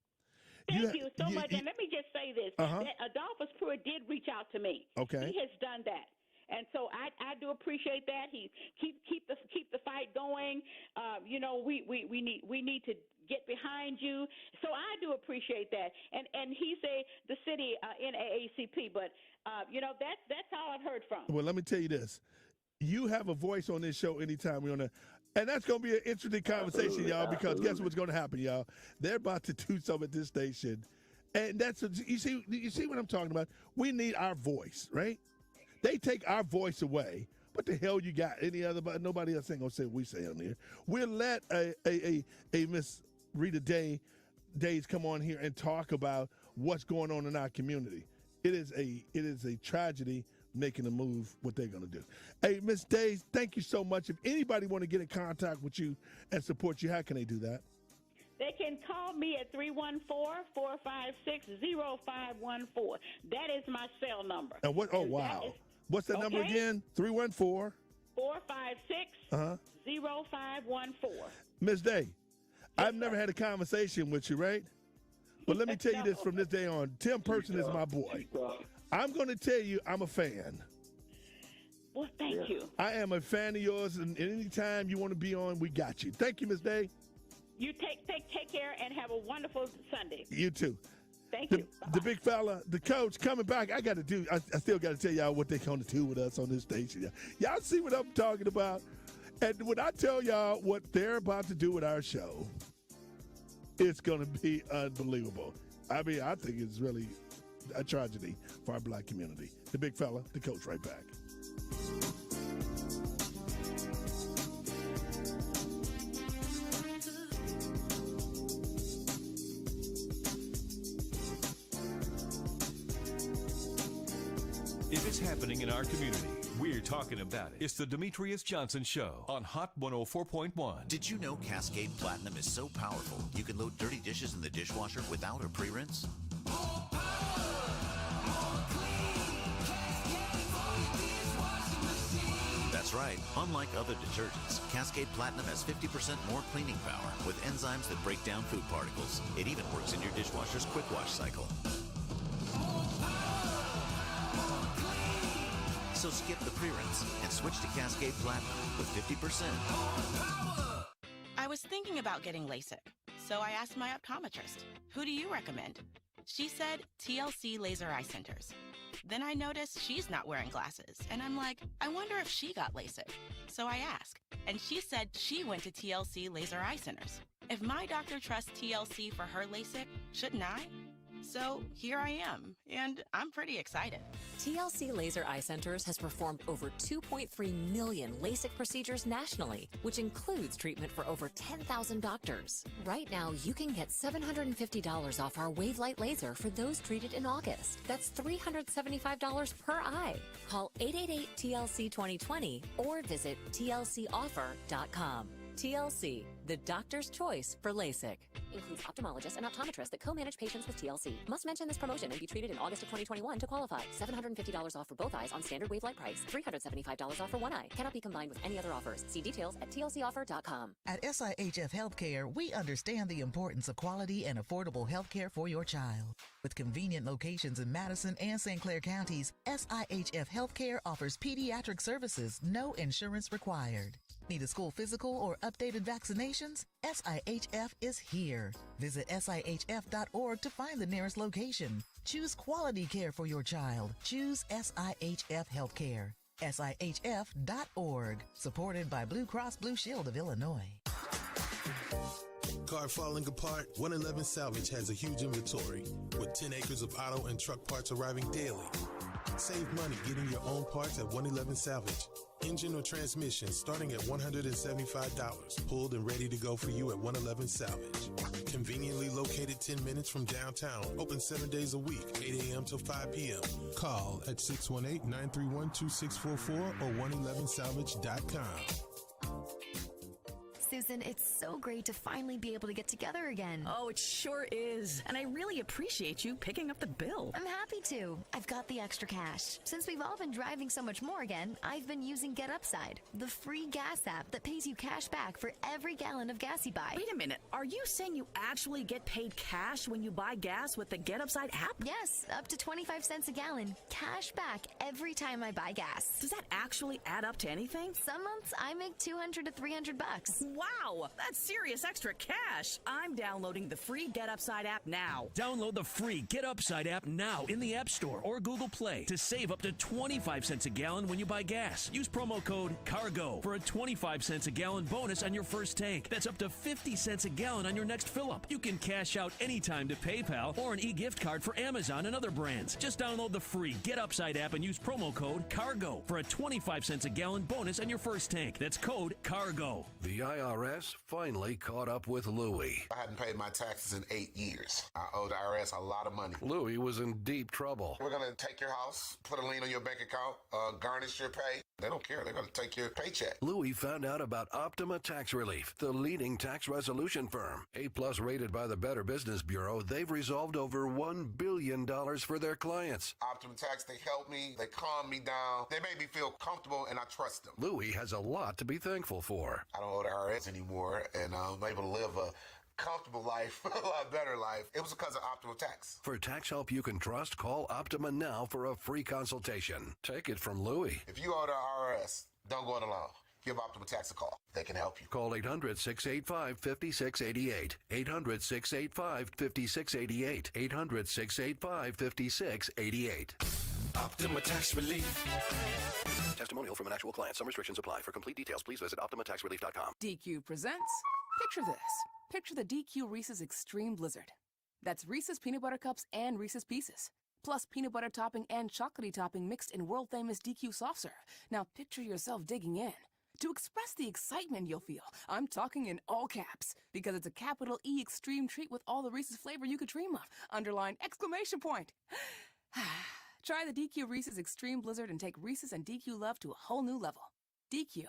Thank you so much. And let me just say this. That Adolphus Pruitt did reach out to me. Okay. He has done that. And so I do appreciate that. He keep the fight going. We need to get behind you. So I do appreciate that. And he's the city NAACP, but that's all I've heard from. Well, let me tell you this. You have a voice on this show anytime we're on the. And that's going to be an interesting conversation, y'all, because guess what's going to happen, y'all? They're about to do something at this station. And you see what I'm talking about? We need our voice, right? They take our voice away. What the hell you got? Nobody else ain't going to say what we say on here. We'll let a Miss Rita Days come on here and talk about what's going on in our community. It is a tragedy making a move, what they're going to do. Hey, Miss Days, thank you so much. If anybody want to get in contact with you and support you, how can they do that? They can call me at 314-456-0514. That is my cell number. And what? Oh, wow. What's that number again? 314? 456-0514. Miss Day, I've never had a conversation with you, right? But let me tell you this from this day on. Tim Person is my boy. I'm going to tell you I'm a fan. Well, thank you. I am a fan of yours, and anytime you want to be on, we got you. Thank you, Miss Day. You take care and have a wonderful Sunday. You too. Thank you. The big fella, the coach, coming back. I still got to tell y'all what they're going to do with us on this station. Y'all see what I'm talking about? And when I tell y'all what they're about to do with our show, it's going to be unbelievable. I mean, I think it's really a tragedy for our black community. The big fella, the coach, right back. If it's happening in our community, we're talking about it. It's the Demetrius Johnson Show on Hot 104.1. Did you know Cascade Platinum is so powerful you can load dirty dishes in the dishwasher without a pre-rinse? That's right. Unlike other detergents, Cascade Platinum has 50% more cleaning power with enzymes that break down food particles. It even works in your dishwasher's quick wash cycle. So skip the pre-rinse and switch to Cascade Platinum with 50%. I was thinking about getting LASIK, so I asked my optometrist, who do you recommend? She said TLC Laser Eye Centers. Then I noticed she's not wearing glasses, and I'm like, I wonder if she got LASIK. So I asked, and she said she went to TLC Laser Eye Centers. If my doctor trusts TLC for her LASIK, shouldn't I? So here I am, and I'm pretty excited. TLC Laser Eye Centers has performed over 2.3 million LASIK procedures nationally, which includes treatment for over 10,000 doctors. Right now, you can get $750 off our Wavelight laser for those treated in August. That's $375 per eye. Call 888-TLC-2020 or visit tlcoffer.com. TLC, the doctor's choice for LASIK. includes ophthalmologists and optometrists that co-manage patients with TLC. Must mention this promotion and be treated in August of 2021 to qualify. $750 off for both eyes on standard wave-light price. $375 off for one eye. Cannot be combined with any other offers. See details at tlcoffer.com. At SIHF Healthcare, we understand the importance of quality and affordable healthcare for your child. With convenient locations in Madison and St. Clair counties, SIHF Healthcare offers pediatric services, no insurance required. Need a school physical or updated vaccinations? SIHF is here. Visit SIHF.org to find the nearest location. Choose quality care for your child. Choose SIHF Healthcare. SIHF.org. Supported by Blue Cross Blue Shield of Illinois. Car falling apart? 111 Salvage has a huge inventory with 10 acres of auto and truck parts arriving daily. Save money getting your own parts at 111 Salvage. Engine or transmission starting at $175. Pulled and ready to go for you at 111 Salvage. Conveniently located 10 minutes from downtown. Open 7 days a week, 8 a.m. to 5 p.m. Call at 618-931-2644 or 111salvage.com. Susan, it's so great to finally be able to get together again. Oh, it sure is. And I really appreciate you picking up the bill. I'm happy to. I've got the extra cash. Since we've all been driving so much more again, I've been using Get Upside, the free gas app that pays you cash back for every gallon of gas you buy. Wait a minute. Are you saying you actually get paid cash when you buy gas with the Get Upside app? Yes, up to 25 cents a gallon. Cash back every time I buy gas. Does that actually add up to anything? Some months I make $200 to $300. Wow, that's serious extra cash. I'm downloading the free Get Upside app now. Download the free Get Upside app now in the App Store or Google Play to save up to 25 cents a gallon when you buy gas. Use promo code CARGO for a 25 cents a gallon bonus on your first tank. That's up to 50 cents a gallon on your next fill-up. You can cash out anytime to PayPal or an e-gift card for Amazon and other brands. Just download the free Get Upside app and use promo code CARGO for a 25 cents a gallon bonus on your first tank. That's code CARGO. The IRS finally caught up with Louie. I hadn't paid my taxes in 8 years. I owe the IRS a lot of money. Louie was in deep trouble. We're going to take your house, put a lien on your bank account, garnish your pay. They don't care. They're going to take your paycheck. Louie found out about Optima Tax Relief, the leading tax resolution firm. A-plus rated by the Better Business Bureau, they've resolved over $1 billion for their clients. Optima Tax, they help me. They calm me down. They make me feel comfortable, and I trust them. Louie has a lot to be thankful for. I don't owe the IRS anymore, and I'm able to live a comfortable life, a lot better life. It was because of Optima Tax. For tax help you can trust, call Optima now for a free consultation. Take it from Louie. If you owe the IRS, don't go it alone. Give Optima Tax a call. They can help you. Call 800-685-5688. 800-685-5688. 800-685-5688. Optima Tax Relief. Testimonial from an actual client. Some restrictions apply. For complete details, please visit OptimaTaxRelief.com. DQ presents. Picture this. Picture the DQ Reese's Extreme Blizzard. That's Reese's Peanut Butter Cups and Reese's Pieces. Plus peanut butter topping and chocolatey topping mixed in world-famous DQ soft serve. Now picture yourself digging in. To express the excitement you'll feel, I'm talking in all caps, because it's a capital E extreme treat with all the Reese's flavor you could dream of. Underline exclamation point. Try the DQ Reese's Extreme Blizzard and take Reese's and DQ love to a whole new level. DQ.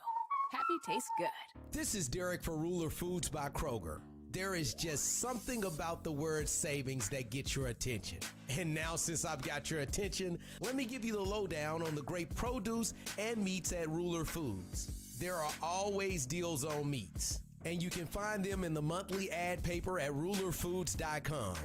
Happy tastes good. This is Derek for Ruler Foods by Kroger. There is just something about the word savings that gets your attention. And now, since I've got your attention, let me give you the lowdown on the great produce and meats at Ruler Foods. There are always deals on meats, and you can find them in the monthly ad paper at rulerfoods.com.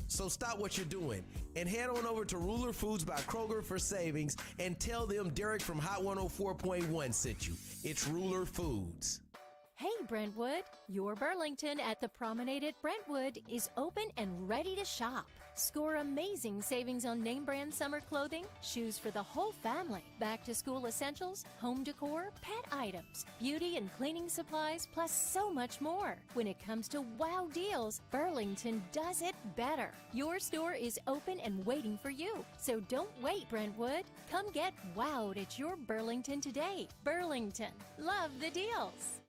So stop what you're doing and head on over to Ruler Foods by Kroger for savings and tell them Derek from Hot 104.1 sent you. It's Ruler Foods. Hey Brentwood, your Burlington at the Promenade at Brentwood is open and ready to shop. Score amazing savings on name brand summer clothing, shoes for the whole family, back to school essentials, home decor, pet items, beauty and cleaning supplies, plus so much more. When it comes to wow deals, Burlington does it better. Your store is open and waiting for you. So don't wait, Brentwood. Come get wowed at your Burlington today. Burlington, love the deals.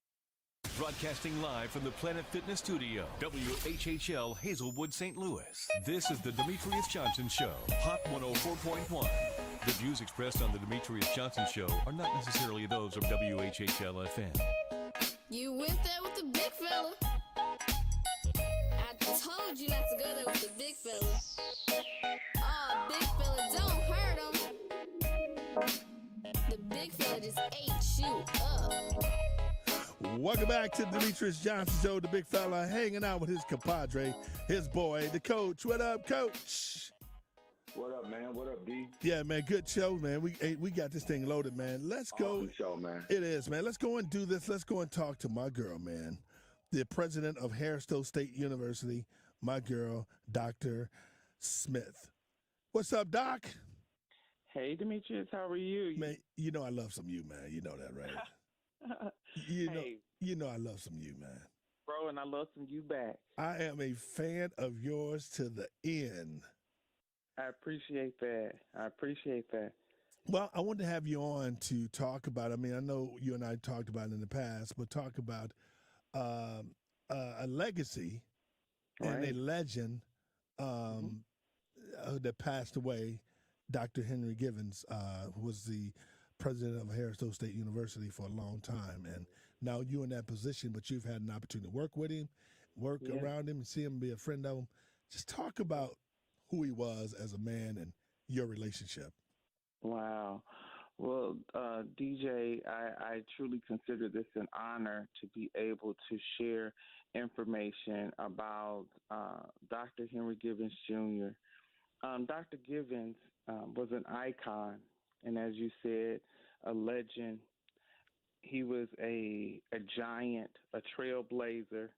Broadcasting live from the Planet Fitness Studio, WHHL Hazelwood, St. Louis. This is the Demetrius Johnson Show, Hot 104.1. The views expressed on the Demetrius Johnson Show are not necessarily those of WHHL FM. You went there with the big fella. I told you not to go there with the big fella. Oh, big fella, don't hurt him. The big fella just ate you up. Welcome back to the Demetrius Johnson Show. The big fella hanging out with his compadre, his boy, the coach. What up, coach? What up, man? What up, D? Yeah, man, good show, man. We got this thing loaded, man. Let's go. Awesome show, man. It is, man. Let's go and do this. Let's go and talk to my girl, man. The president of Harris-Stowe State University, my girl, Dr. Smith. What's up, Doc? Hey, Demetrius, how are you? Man, you know I love some you, man. You know that, right? You know I love some you, man. Bro, and I love some you back. I am a fan of yours to the end. I appreciate that. Well, I wanted to have you on to talk about, I mean, I know you and I talked about it in the past, but talk about a legacy and a legend that passed away. Dr. Henry Givens was the president of Harris-Stowe State University for a long time. And now you're in that position, but you've had an opportunity to work with him, around him, and see him, be a friend of him. Just talk about who he was as a man and your relationship. Wow. Well, DJ, I truly consider this an honor to be able to share information about Dr. Henry Givens Jr. Dr. Givens was an icon, and as you said, a legend. He was a giant, a trailblazer,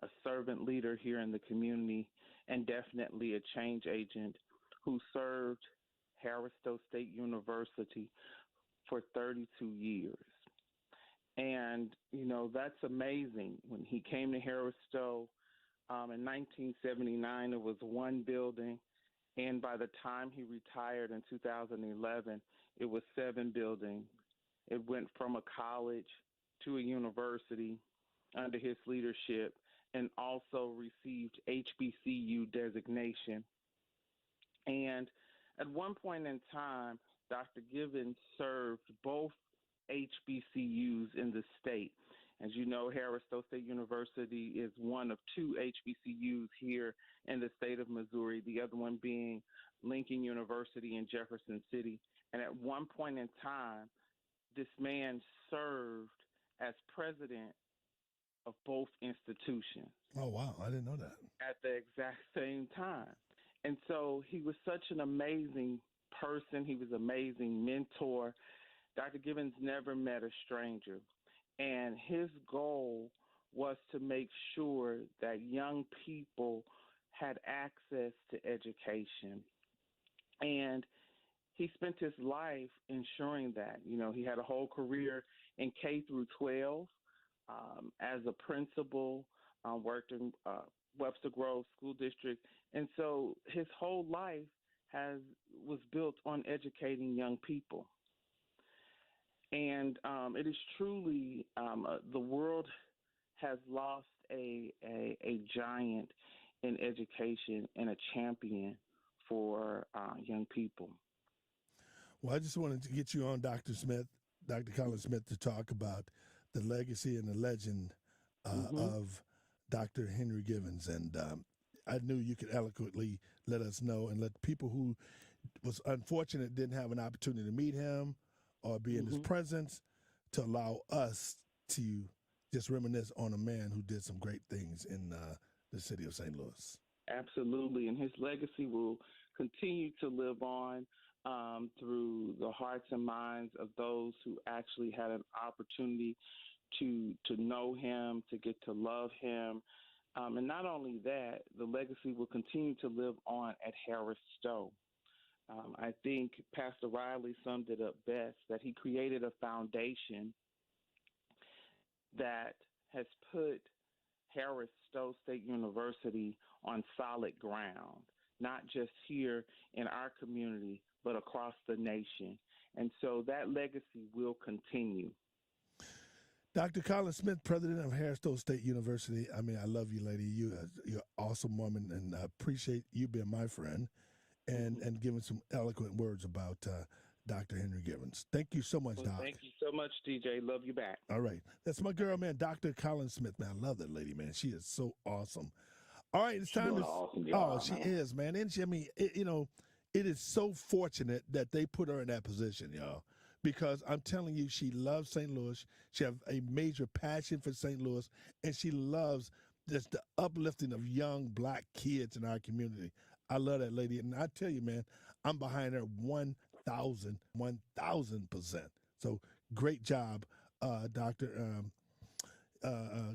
a servant leader here in the community, and definitely a change agent who served Harris-Stowe State University for 32 years. And, you know, that's amazing. When he came to Harris-Stowe in 1979, it was one building. And by the time he retired in 2011, it was 7 buildings. It went from a college to a university under his leadership, and also received HBCU designation. And at one point in time, Dr. Givens served both HBCUs in the state. As you know, Harris-Stowe State University is one of 2 HBCUs here in the state of Missouri, the other one being Lincoln University in Jefferson City. And at one point in time, this man served as president of both institutions. Oh, wow. I didn't know that. At the exact same time. And so he was such an amazing person. He was an amazing mentor. Dr. Givens never met a stranger. And his goal was to make sure that young people had access to education. And he spent his life ensuring that. You know, he had a whole career in K through 12 as a principal, worked in Webster Grove School District. And so his whole life was built on educating young people. And it is truly, the world has lost a giant in education and a champion for young people. Well, I just wanted to get you on, Dr. Colin Smith, to talk about the legacy and the legend of Dr. Henry Givens. And I knew you could eloquently let us know and let people who was unfortunate didn't have an opportunity to meet him or be in his presence to allow us to just reminisce on a man who did some great things in the city of St. Louis. Absolutely. And his legacy will continue to live on through the hearts and minds of those who actually had an opportunity to know him, to get to love him. And not only that, the legacy will continue to live on at Harris-Stowe. I think Pastor Riley summed it up best, that he created a foundation that has put Harris-Stowe State University on solid ground, not just here in our community, but across the nation. And so that legacy will continue. Dr. Colin Smith, president of Harris-Stowe State University. I mean, I love you, lady. You're an awesome woman, and I appreciate you being my friend and giving some eloquent words about Dr. Henry Givens. Thank you so much, Doc. Thank you so much, DJ. Love you back. All right. That's my girl, man, Dr. Colin Smith, man. I love that lady, man. She is so awesome. All right, it's time doing to. an awesome job, She man. is, man. And I mean, it is so fortunate that they put her in that position, y'all. Because I'm telling you, she loves St. Louis. She has a major passion for St. Louis, and she loves just the uplifting of young black kids in our community. I love that lady, and I tell you, man, I'm behind her 1,000%. So great job, Dr.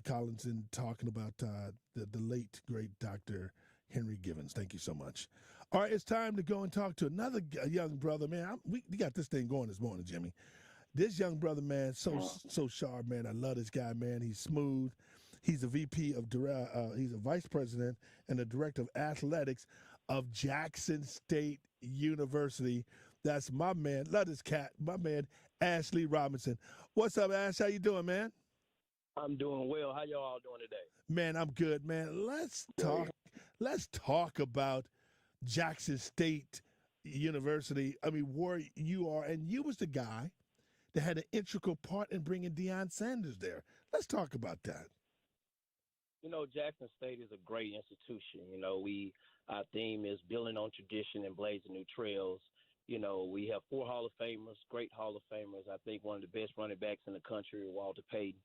Collinson, talking about the late, great Dr. Henry Givens. Thank you so much. All right, it's time to go and talk to another young brother, man. We got this thing going this morning, Jimmy. This young brother, man, so sharp, man. I love this guy, man. He's smooth. He's a VP of he's a vice president and the director of athletics of Jackson State University. That's my man. Love this cat. My man, Ashley Robinson. What's up, Ash? How you doing, man? I'm doing well. How y'all all doing today? Man, I'm good, man. Let's talk about Jackson State University. I mean, where you are, and you was the guy that had an integral part in bringing Deion Sanders there. Let's talk about that. You know, Jackson State is a great institution. You know, our theme is building on tradition and blazing new trails. You know, we have 4 Hall of Famers, great Hall of Famers. I think one of the best running backs in the country, Walter Payton.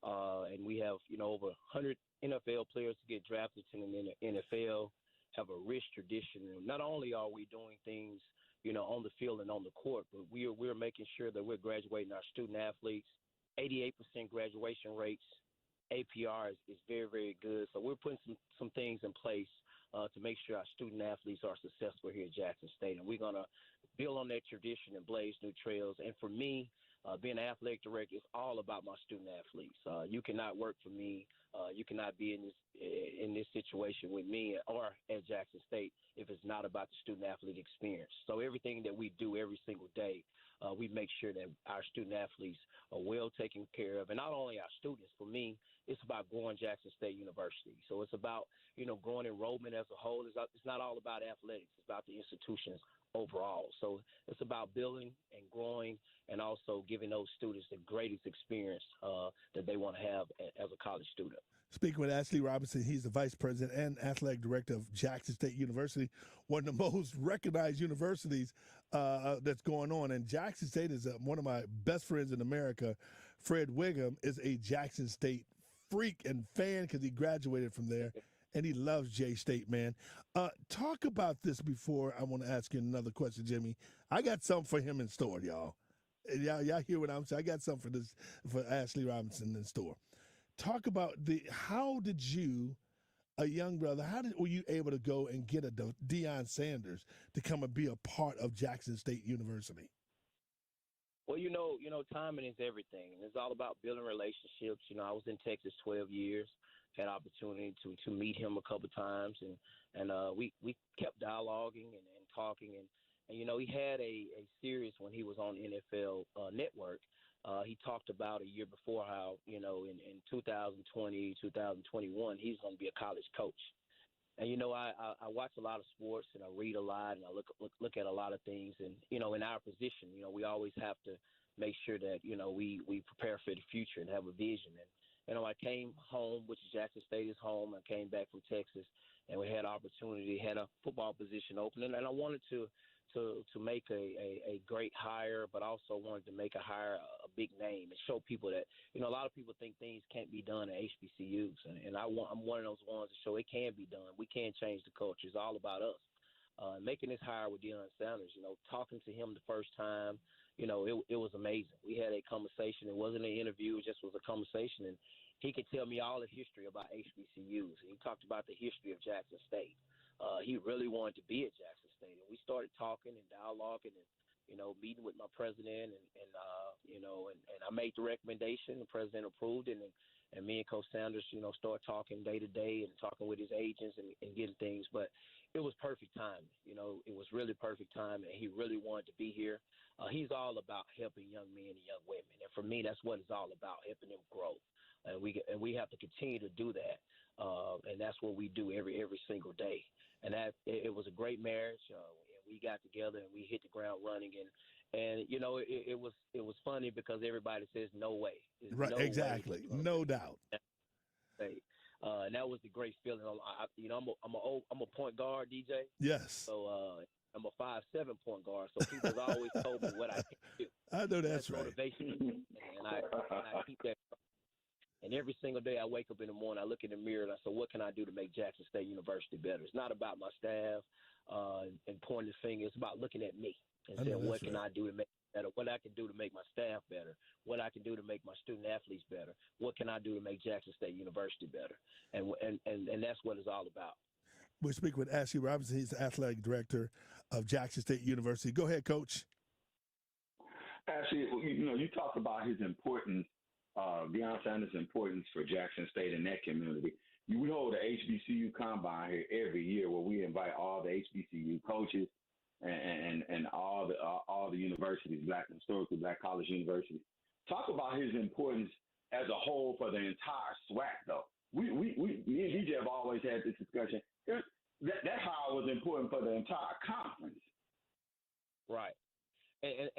And we have, over 100 NFL players to get drafted in the NFL, have a rich tradition. And not only are we doing things, on the field and on the court, but we're making sure that we're graduating our student athletes. 88% graduation rates. APR is very, very good. So we're putting some things in place to make sure our student athletes are successful here at Jackson State. And we're going to build on that tradition and blaze new trails. And for me, being an athletic director is all about my student athletes. You cannot work for me. You cannot be in this situation with me or at Jackson State if it's not about the student athlete experience. So everything that we do every single day, we make sure that our student athletes are well taken care of. And not only our students, for me, it's about growing Jackson State University. So it's about, growing enrollment as a whole. It's not all about athletics. It's about the institutions overall. So it's about building and growing and also giving those students the greatest experience that they want to have as a college student. Speaking with Ashley Robinson, he's the vice president and athletic director of Jackson State University, one of the most recognized universities that's going on. And Jackson State is one of my best friends in America. Fred Wiggum is a Jackson State freak and fan because he graduated from there. And he loves J-State, man. Talk about this before I want to ask you another question, Jimmy. I got something for him in store, y'all. Y'all hear what I'm saying? I got something for Ashley Robinson in store. Talk about how did you, a young brother, were you able to go and get a Deion Sanders to come and be a part of Jackson State University? Well, timing is everything. And it's all about building relationships. I was in Texas 12 years. Had opportunity to meet him a couple of times, and we kept dialoguing and talking, and he had a series when he was on NFL Network. He talked about a year before how in 2020, 2021 he's going to be a college coach. And I watch a lot of sports and I read a lot and I look at a lot of things, and in our position, we always have to make sure that we prepare for the future and have a vision. And I came home, which Jackson State is home. I came back from Texas, and we had opportunity, had a football position open, and I wanted to make a great hire, but also wanted to make a a big name, and show people that a lot of people think things can't be done at HBCUs, and I'm one of those ones to show it can be done. We can change the culture. It's all about us. Making this hire with Deion Sanders, talking to him the first time, it was amazing. We had a conversation. It wasn't an interview. It just was a conversation. And he could tell me all the history about HBCUs. He talked about the history of Jackson State. He really wanted to be at Jackson State. And we started talking and dialoguing and, meeting with my president. And I made the recommendation. The president approved it. And me and Coach Sanders, started talking day to day and talking with his agents and getting things. But it was perfect timing. It was really perfect timing, and he really wanted to be here. He's all about helping young men and young women, and for me, that's what it's all about, helping them grow. And we have to continue to do that, and that's what we do every single day. And it was a great marriage. And we got together and we hit the ground running, and it was funny because everybody says no way. Right, no exactly, way. no doubt. And that was the great feeling. I'm a point guard, DJ. Yes. So I'm a 5'7" point guard. So people have always told me what I can do. I know that's right. Motivation, and I keep that. And every single day I wake up in the morning, I look in the mirror and I say, what can I do to make Jackson State University better? It's not about my staff and pointing the finger. It's about looking at me and saying, what can I do to make it better? What I can do to make my staff better? What I can do to make my student athletes better? What can I do to make Jackson State University better? And that's what it's all about. We're speaking with Ashley Robinson. He's the athletic director of Jackson State University. Go ahead, Coach. Ashley, you talked about his importance, Deion Sanders' importance for Jackson State and that community. We hold the HBCU Combine here every year where we invite all the HBCU coaches and all the universities, historically black college universities. Talk about his importance as a whole for the entire SWAC, though. Me and DJ have always had this discussion. That's how it was important for the entire conference. Right. And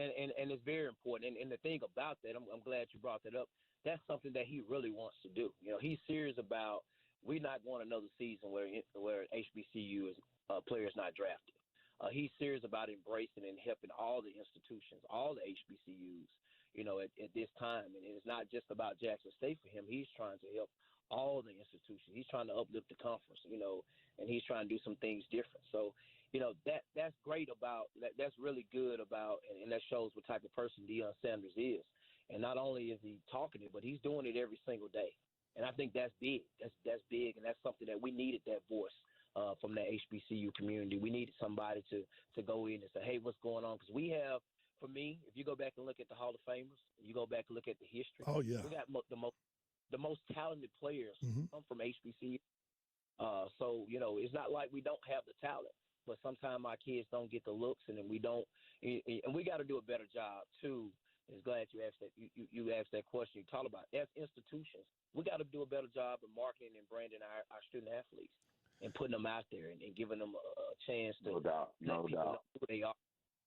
it's very important. And the thing about that, I'm glad you brought that up. That's something that he really wants to do. He's serious about. We're not going another season where HBCU players not drafted. He's serious about embracing and helping all the institutions, all the HBCUs, at this time. And it's not just about Jackson State for him. He's trying to help all the institutions. He's trying to uplift the conference, and he's trying to do some things different. So, that's great about that. That's really good about, and that shows what type of person Deion Sanders is. And not only is he talking it, but he's doing it every single day. And I think that's big. That's big, and that's something that we needed, that voice from the HBCU community. We needed somebody to go in and say, hey, what's going on? Because we have, for me, if you go back and look at the Hall of Famers, you go back and look at the history. Oh, yeah. We got the most talented players come from HBCU. So, it's not like we don't have the talent, but sometimes our kids don't get the looks, and then we don't. And we got to do a better job, too. It's glad you asked that. You asked that question. You talk about as institutions, we got to do a better job of marketing and branding our student athletes and putting them out there and giving them a chance to let people know who they are.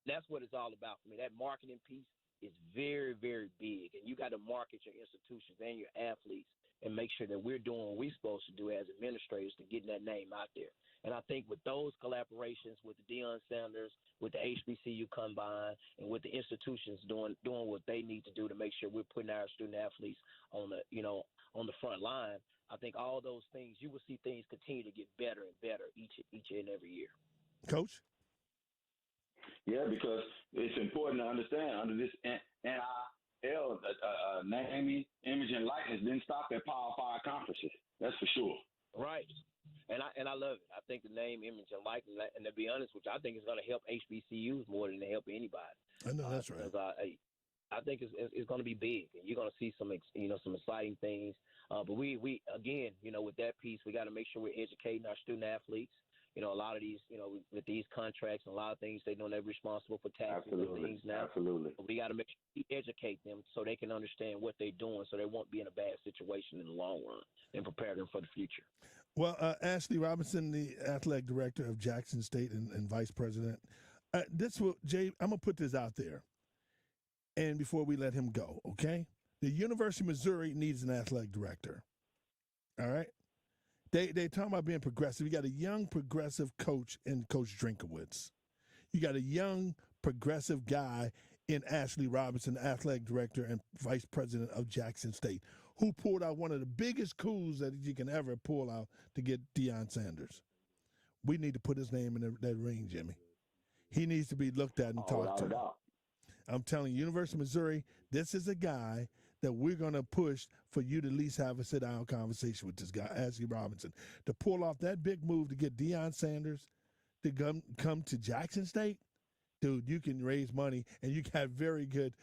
That's what it's all about for me. That marketing piece is very, very big, and you got to market your institutions and your athletes and make sure that we're doing what we're supposed to do as administrators to getting that name out there. And I think with those collaborations with the Deion Sanders, with the HBCU Combine, and with the institutions doing what they need to do to make sure we're putting our student athletes on the front line, I think all those things, you will see things continue to get better and better each and every year. Coach? Yeah, because it's important to understand under this NIL, naming, image, and likeness didn't stop at Power 5 conferences. That's for sure. Right. And I love it. I think the name, image, and likeness, and to be honest with you, I think it's going to help HBCUs more than they help anybody. I know that's right. I think it's going to be big, and you're going to see some exciting things. But we again, with that piece, we got to make sure we're educating our student athletes. A lot of these, with these contracts and a lot of things, they know they're responsible for taxes and things now. Absolutely. But we got to make sure we educate them so they can understand what they're doing, so they won't be in a bad situation in the long run, and prepare them for the future. Well, Ashley Robinson, the athletic director of Jackson State and vice president. Jay, I'm going to put this out there. And before we let him go, okay? The University of Missouri needs an athletic director. All right? They talking about being progressive. You got a young progressive coach in Coach Drinkowitz. You got a young progressive guy in Ashley Robinson, athletic director and vice president of Jackson State, who pulled out one of the biggest coups that you can ever pull out to get Deion Sanders. We need to put his name in that ring, Jimmy. He needs to be looked at and talked to. I'm telling you, University of Missouri, this is a guy that we're going to push for you to at least have a sit-down conversation with this guy, Ashley Robinson, to pull off that big move to get Deion Sanders to come to Jackson State. Dude, you can raise money, and you got very good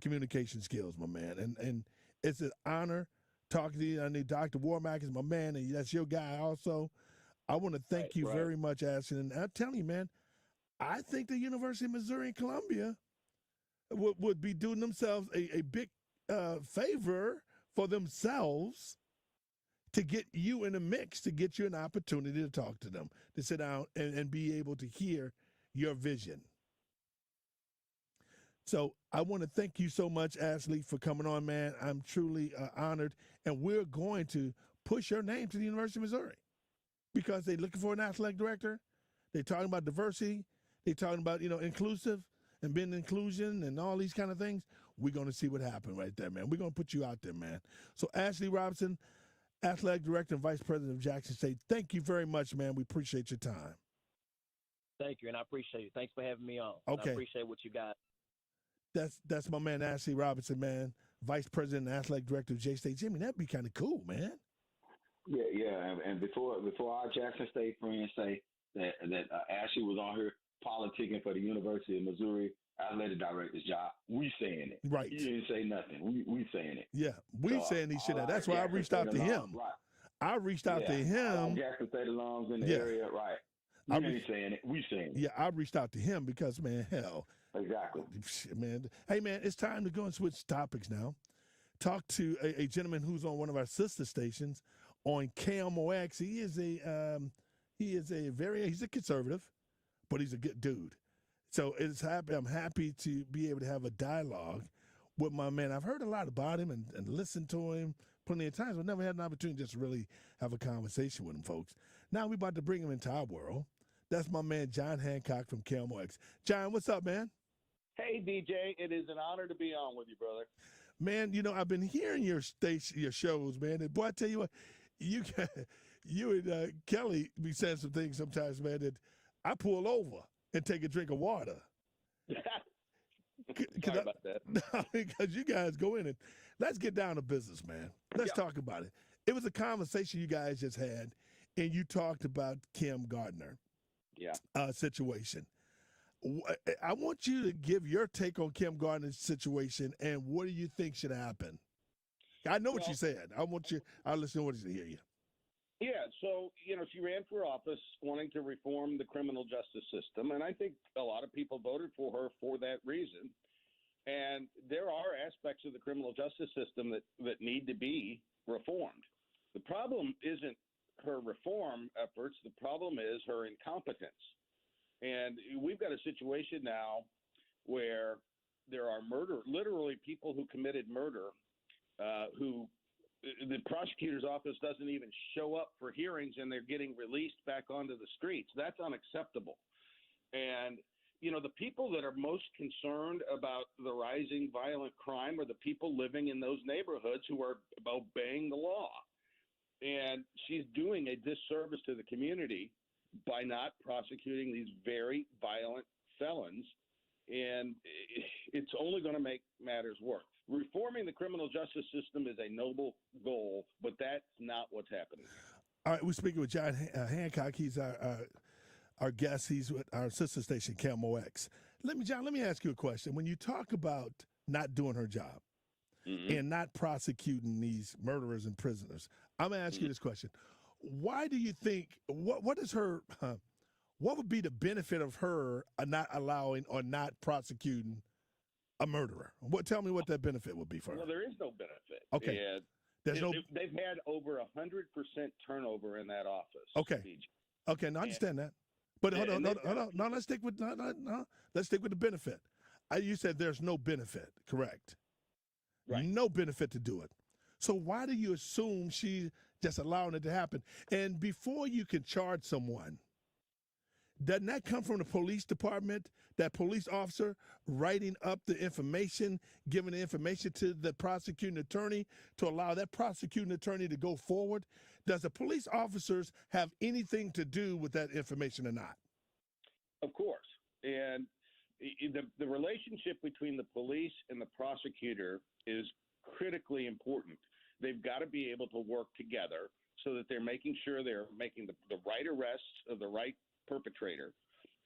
communication skills, my man. And it's an honor talking to you. I know Dr. Warmack is my man, and that's your guy also. I want to thank you very much, Ashley. And I'm telling you, man, I think the University of Missouri and Columbia would be doing themselves a big favor for themselves to get you in the mix, to get you an opportunity to talk to them, to sit down and be able to hear your vision. So I want to thank you so much, Ashley, for coming on, man. I'm truly honored, and we're going to push your name to the University of Missouri because they're looking for an athletic director. They're talking about diversity. They're talking about, inclusive and being inclusion and all these kind of things. We're going to see what happens right there, man. We're going to put you out there, man. So Ashley Robinson, athletic director and vice president of Jackson State, thank you very much, man. We appreciate your time. Thank you, and I appreciate it. Thanks for having me on. Okay. I appreciate what you got. That's my man, Ashley Robinson, man, vice president and athletic director of J State. Jimmy, that'd be kind of cool, man. Yeah. And before our Jackson State friends say that Ashley was on here politicking for the University of Missouri athletic director's job, we saying it. Right. You didn't say nothing. We saying it. Yeah, we saying these shit. That's why I reached out to him. Right. I reached out to him. Jackson State alums in the area, right. You ain't saying it. We saying it. Yeah, I reached out to him because, man, hell. Exactly. Man. Hey, man, it's time to go and switch topics now. Talk to a gentleman who's on one of our sister stations on KMOX. He's a conservative, but he's a good dude. So I'm happy to be able to have a dialogue with my man. I've heard a lot about him and listened to him plenty of times, but never had an opportunity just to really have a conversation with him, folks. Now we're about to bring him into our world. That's my man, John Hancock from KMOX. John, what's up, man? Hey, DJ. It is an honor to be on with you, brother. Man, I've been hearing your shows, man. And boy, I tell you what, you and Kelly be saying some things sometimes, man, that I pull over and take a drink of water. Sorry about that. No, because you guys go in and let's get down to business, man. Let's talk about it. It was a conversation you guys just had, and you talked about Kim Gardner situation. I want you to give your take on Kim Gardner's situation and what do you think should happen? I know what you said. I'll listen to what you hear you. Yeah, so, she ran for office wanting to reform the criminal justice system, and I think a lot of people voted for her for that reason. And there are aspects of the criminal justice system that need to be reformed. The problem isn't her reform efforts. The problem is her incompetence. And we've got a situation now where there are literally people who committed murder, who the prosecutor's office doesn't even show up for hearings and they're getting released back onto the streets. That's unacceptable. And, the people that are most concerned about the rising violent crime are the people living in those neighborhoods who are obeying the law. And she's doing a disservice to the community by not prosecuting these very violent felons. And it's only going to make matters worse. Reforming the criminal justice system is a noble goal, but that's not what's happening. All right, we're speaking with John Hancock. He's our guest. He's with our sister station, KMOX. John, let me ask you a question. When you talk about not doing her job and not prosecuting these murderers and prisoners, I'm going to ask you this question. Why do you think, what is her, what would be the benefit of her not allowing or not prosecuting a murderer? Tell me what that benefit would be for her. Well, there is no benefit. Okay. They've had over 100% turnover in that office. Okay. Okay, now I understand that. But hold on. No, let's stick with let's stick with the benefit. You said there's no benefit, correct? Right. No benefit to do it. So why do you assume she's just allowing it to happen? And before you can charge someone, doesn't that come from the police department, that police officer writing up the information, giving the information to the prosecuting attorney to allow that prosecuting attorney to go forward? Does the police officers have anything to do with that information or not? Of course. And the relationship between the police and the prosecutor is critically important. They've got to be able to work together so that they're making sure they're making the right arrests of the right perpetrator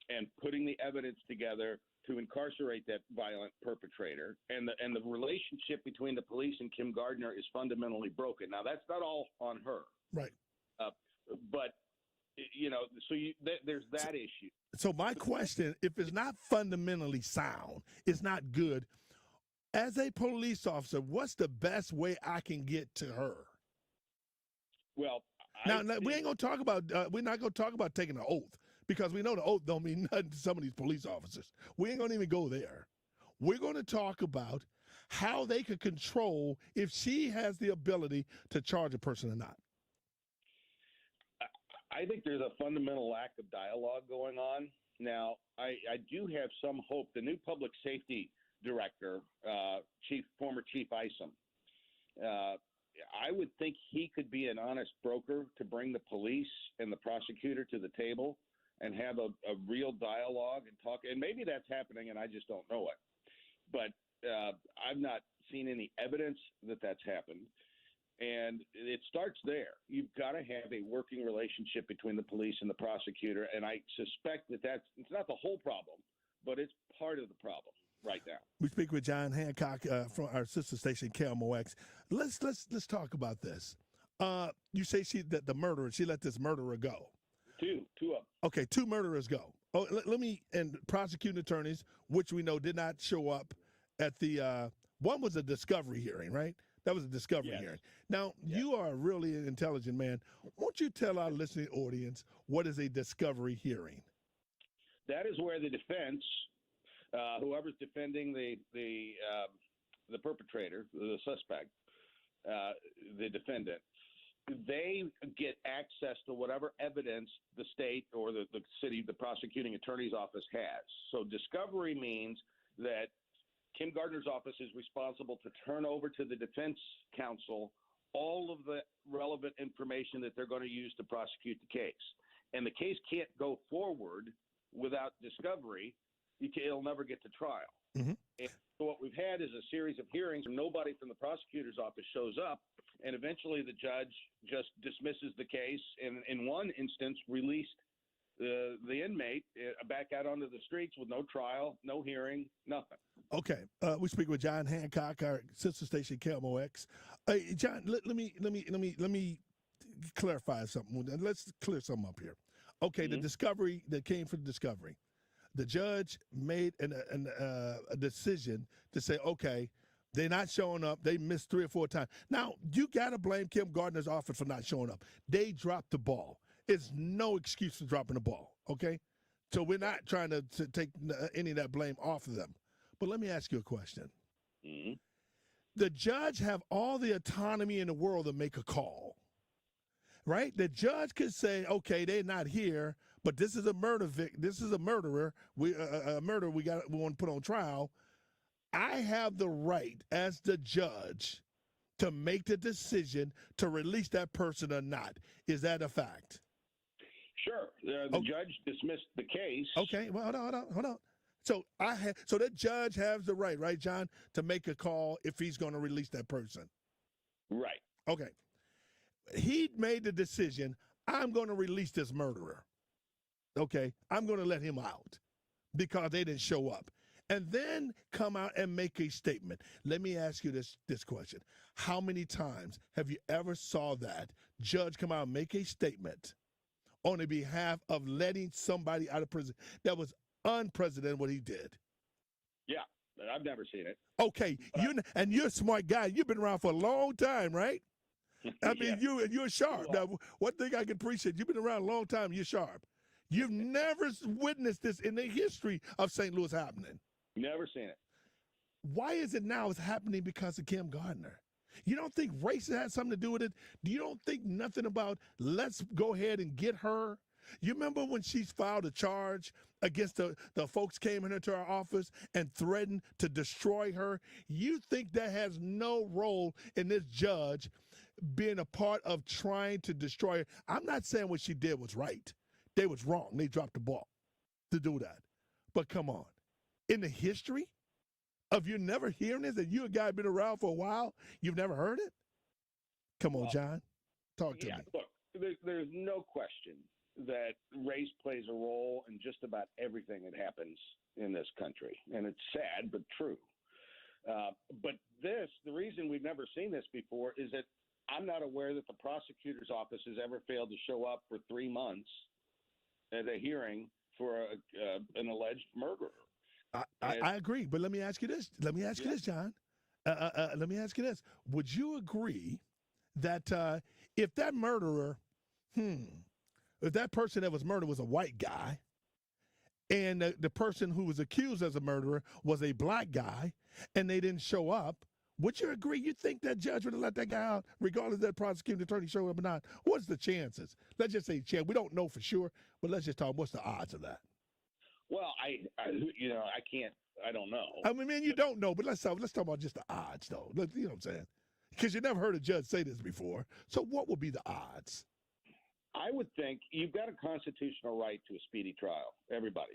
and putting the evidence together to incarcerate that violent perpetrator. And the relationship between the police and Kim Gardner is fundamentally broken. Now, that's not all on her. Right. But, there's that issue. So my question, if it's not fundamentally sound, it's not good, as a police officer, what's the best way I can get to her? Well, we ain't gonna talk about. We're not gonna talk about taking an oath because we know the oath don't mean nothing to some of these police officers. We ain't gonna even go there. We're gonna talk about how they could control if she has the ability to charge a person or not. I think there's a fundamental lack of dialogue going on. Now, I do have some hope. The new public safety director, former Chief Isom, I would think he could be an honest broker to bring the police and the prosecutor to the table and have a real dialogue and talk. And maybe that's happening and I just don't know it. But I've not seen any evidence that that's happened. And it starts there. You've got to have a working relationship between the police and the prosecutor. And I suspect that it's not the whole problem, but it's part of the problem right now. We speak with John Hancock from our sister station, KMOX. Let's talk about this. You say that the murderer, she let this murderer go. Two of them. Okay, 2 murderers go. Oh, let me, and prosecuting attorneys, which we know did not show up at the, one was a discovery hearing, right? That was a discovery hearing. Now, you are a really intelligent man. Won't you tell our listening audience what is a discovery hearing? That is where the defense, whoever's defending the perpetrator, the suspect, the defendant, they get access to whatever evidence the state or the city, the prosecuting attorney's office has. So discovery means that Kim Gardner's office is responsible to turn over to the defense counsel all of the relevant information that they're going to use to prosecute the case. And the case can't go forward without discovery. It'll never get to trial. Mm-hmm. And so what we've had is a series of hearings where nobody from the prosecutor's office shows up, and eventually the judge just dismisses the case and in one instance released the inmate back out onto the streets with no trial, no hearing, nothing. Okay, we speak with John Hancock, our sister station KMOX. John, let me clarify something. Let's clear something up here. Okay, the discovery that came from the discovery, the judge made a decision to say, okay, they're not showing up. They missed 3 or 4 times. Now, you got to blame Kim Gardner's office for not showing up. They dropped the ball. It's no excuse for dropping the ball, okay? So we're not trying to take any of that blame off of them. But let me ask you a question. Mm-hmm. The judge have all the autonomy in the world to make a call, right? The judge could say, okay, they're not here, but this is a murder this is a murderer. We want to put on trial. I have the right as the judge to make the decision to release that person or not. Is that a fact? Sure. The judge dismissed the case. Okay. Well, hold on. So so that judge has the right, John, to make a call if he's going to release that person. Right. Okay. He made the decision, I'm going to release this murderer. Okay. I'm going to let him out because they didn't show up. And then come out and make a statement. Let me ask you this question. How many times have you ever saw that judge come out and make a statement on the behalf of letting somebody out of prison? That was unprecedented what he did. Yeah, but I've never seen it. Okay, you're a smart guy. You've been around for a long time, right? I mean, you're sharp. Now, one thing I can appreciate, you've been around a long time, you're sharp. You've never witnessed this in the history of St. Louis happening. Never seen it. Why is it now it's happening because of Kim Gardner? You don't think race has something to do with it? You don't think nothing about let's go ahead and get her? You remember when she filed a charge against the folks came into our office and threatened to destroy her? You think that has no role in this judge being a part of trying to destroy her? I'm not saying what she did was right. They was wrong. They dropped the ball to do that. But come on. In the history of you never hearing this, and you a guy been around for a while, you've never heard it? Come on, John. Talk to me. Look, there's no question that race plays a role in just about everything that happens in this country. And it's sad, but true. But the reason we've never seen this before is that I'm not aware that the prosecutor's office has ever failed to show up for 3 months at a hearing for an alleged murderer. I agree, but let me ask you this. Let me ask you this, John. Let me ask you this. Would you agree that if that murderer, if that person that was murdered was a white guy, and the person who was accused as a murderer was a black guy, and they didn't show up, Would you agree? You think that judge would have let that guy out, regardless of that prosecuting attorney showing up or not? What's the chances? Let's just say chance. We don't know for sure, but let's just talk. What's the odds of that? Well, I can't. I don't know. I mean, man, you don't know, but let's talk about just the odds, though. You know what I'm saying? Because you never heard a judge say this before. So what would be the odds? I would think you've got a constitutional right to a speedy trial. Everybody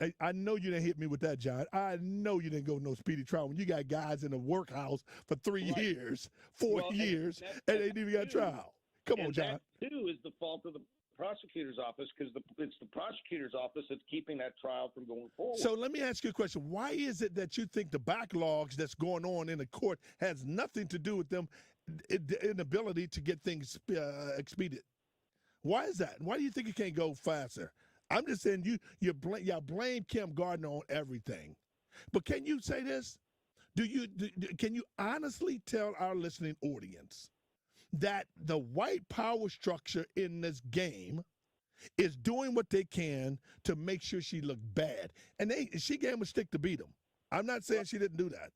does. I know you didn't hit me with that, John. I know you didn't go no speedy trial when you got guys in the workhouse for 3 years, 4 years, and they didn't even got trial. Come on, John. That, too, is the fault of the prosecutor's office because it's the prosecutor's office that's keeping that trial from going forward. So let me ask you a question. Why is it that you think the backlogs that's going on in the court has nothing to do with them inability to get things expedited? Why is that? Why do you think it can't go faster? I'm just saying y'all blame Kim Gardner on everything. But can you say this? Can you honestly tell our listening audience that the white power structure in this game is doing what they can to make sure she looked bad? And she gave him a stick to beat him. I'm not saying she didn't do that.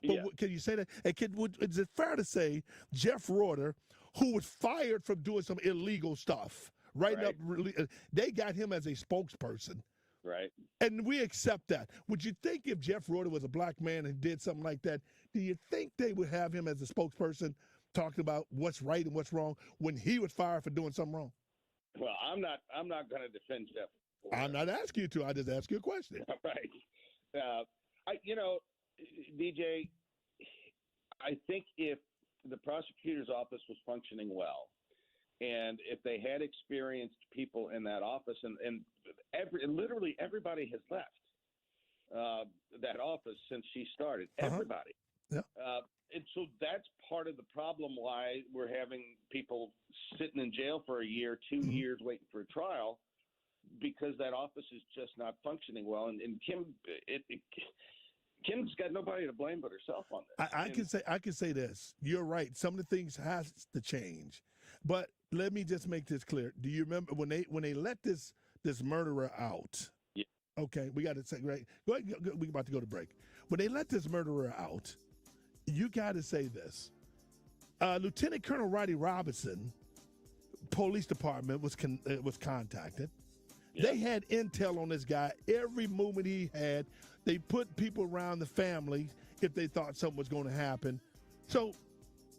But can you say that? And is it fair to say Jeff Reuter, who was fired from doing some illegal stuff, they got him as a spokesperson. Right. And we accept that. Would you think if Jeff Reuter was a black man and did something like that, do you think they would have him as a spokesperson talking about what's right and what's wrong when he was fired for doing something wrong? Well, I'm not going to defend Jeff Reuter. I'm not asking you to. I just ask you a question. Right. DJ, I think if the prosecutor's office was functioning well, and if they had experienced people in that office, and literally everybody has left that office since she started, everybody. Yeah. And so that's part of the problem why we're having people sitting in jail for a year, 2 years waiting for a trial, because that office is just not functioning well. And Kim's got nobody to blame but herself on this. I can say this. You're right. Some of the things has to change. But let me just make this clear. Do you remember when they let this murderer out? Yeah. Okay, we got to say right. Go ahead, we're about to go to break. When they let this murderer out, you got to say this. Lieutenant Colonel Roddy Robinson, police department was contacted. Yeah. They had intel on this guy. Every movement he had, they put people around the family if they thought something was going to happen. So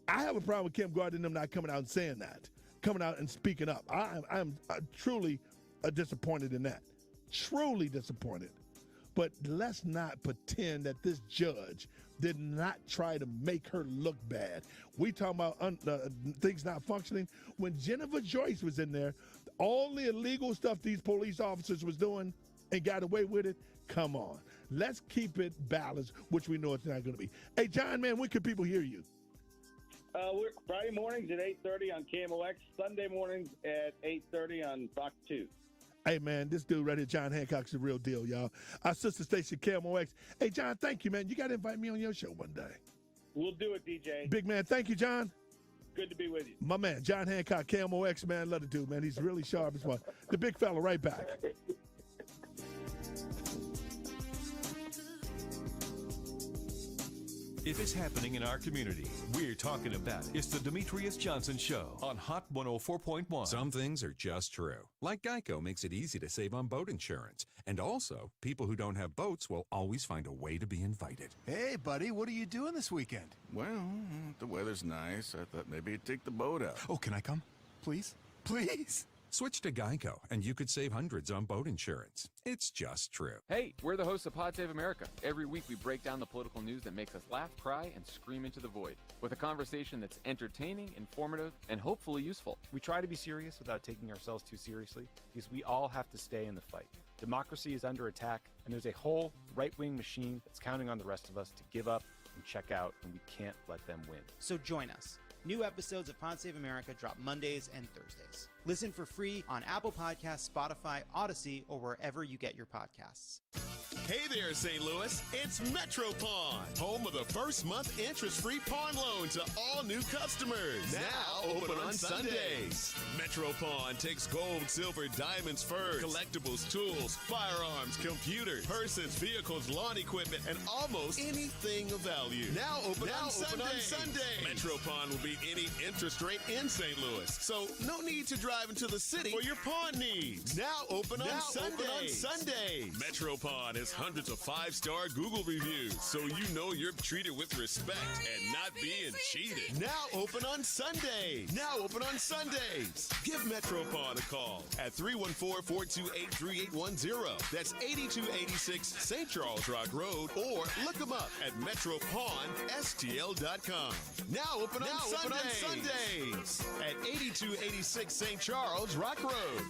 I have a problem with Kim Gardner and them not coming out and saying that, coming out and speaking up. I'm truly disappointed in that. Truly disappointed. But let's not pretend that this judge did not try to make her look bad. We talking about things not functioning. When Jennifer Joyce was in there, all the illegal stuff these police officers was doing and got away with it, come on. Let's keep it balanced, which we know it's not going to be. Hey, John, man, when can people hear you? We're Friday mornings at 8:30 on KMOX, Sunday mornings at 8:30 on Fox 2. Hey, man, this dude right here, John Hancock's the real deal, y'all. Our sister station, KMOX. Hey, John, thank you, man. You got to invite me on your show one day. We'll do it, DJ. Big man, thank you, John. Good to be with you. My man, John Hancock, KMOX, man. Love the dude, man. He's really sharp as well. The big fella, right back. If it's happening in our community, we're talking about it. It's the Demetrius Johnson Show on Hot 104.1. Some things are just true. Like Geico makes it easy to save on boat insurance. And also, people who don't have boats will always find a way to be invited. Hey, buddy, what are you doing this weekend? Well, the weather's nice. I thought maybe you'd take the boat out. Oh, can I come? Please? Please? Switch to Geico, and you could save hundreds on boat insurance. It's just true. Hey, we're the hosts of Pod Save America. Every week we break down the political news that makes us laugh, cry, and scream into the void with a conversation that's entertaining, informative, and hopefully useful. We try to be serious without taking ourselves too seriously because we all have to stay in the fight. Democracy is under attack, and there's a whole right-wing machine that's counting on the rest of us to give up and check out, and we can't let them win. So join us. New episodes of Pod Save America drop Mondays and Thursdays. Listen for free on Apple Podcasts, Spotify, Odyssey, or wherever you get your podcasts. Hey there, St. Louis. It's Metro Pawn, home of the first month interest-free pawn loan to all new customers. Now open on Sundays. Metro Pawn takes gold, silver, diamonds, furs, collectibles, tools, firearms, computers, persons, vehicles, lawn equipment, and almost anything of value. Now open on Sundays. Metro Pawn will beat any interest rate in St. Louis, so no need to drive into the city for your pawn needs. Now open on Sundays. Metro Pawn has hundreds of 5-star Google reviews, so you know you're treated with respect and not being cheated. Now open on Sundays. Give Metro Pawn a call at 314-428-3810. That's 8286 St. Charles Rock Road, or look them up at MetroPawnSTL.com. Now open on Sundays at 8286 St. Charles Rock Road.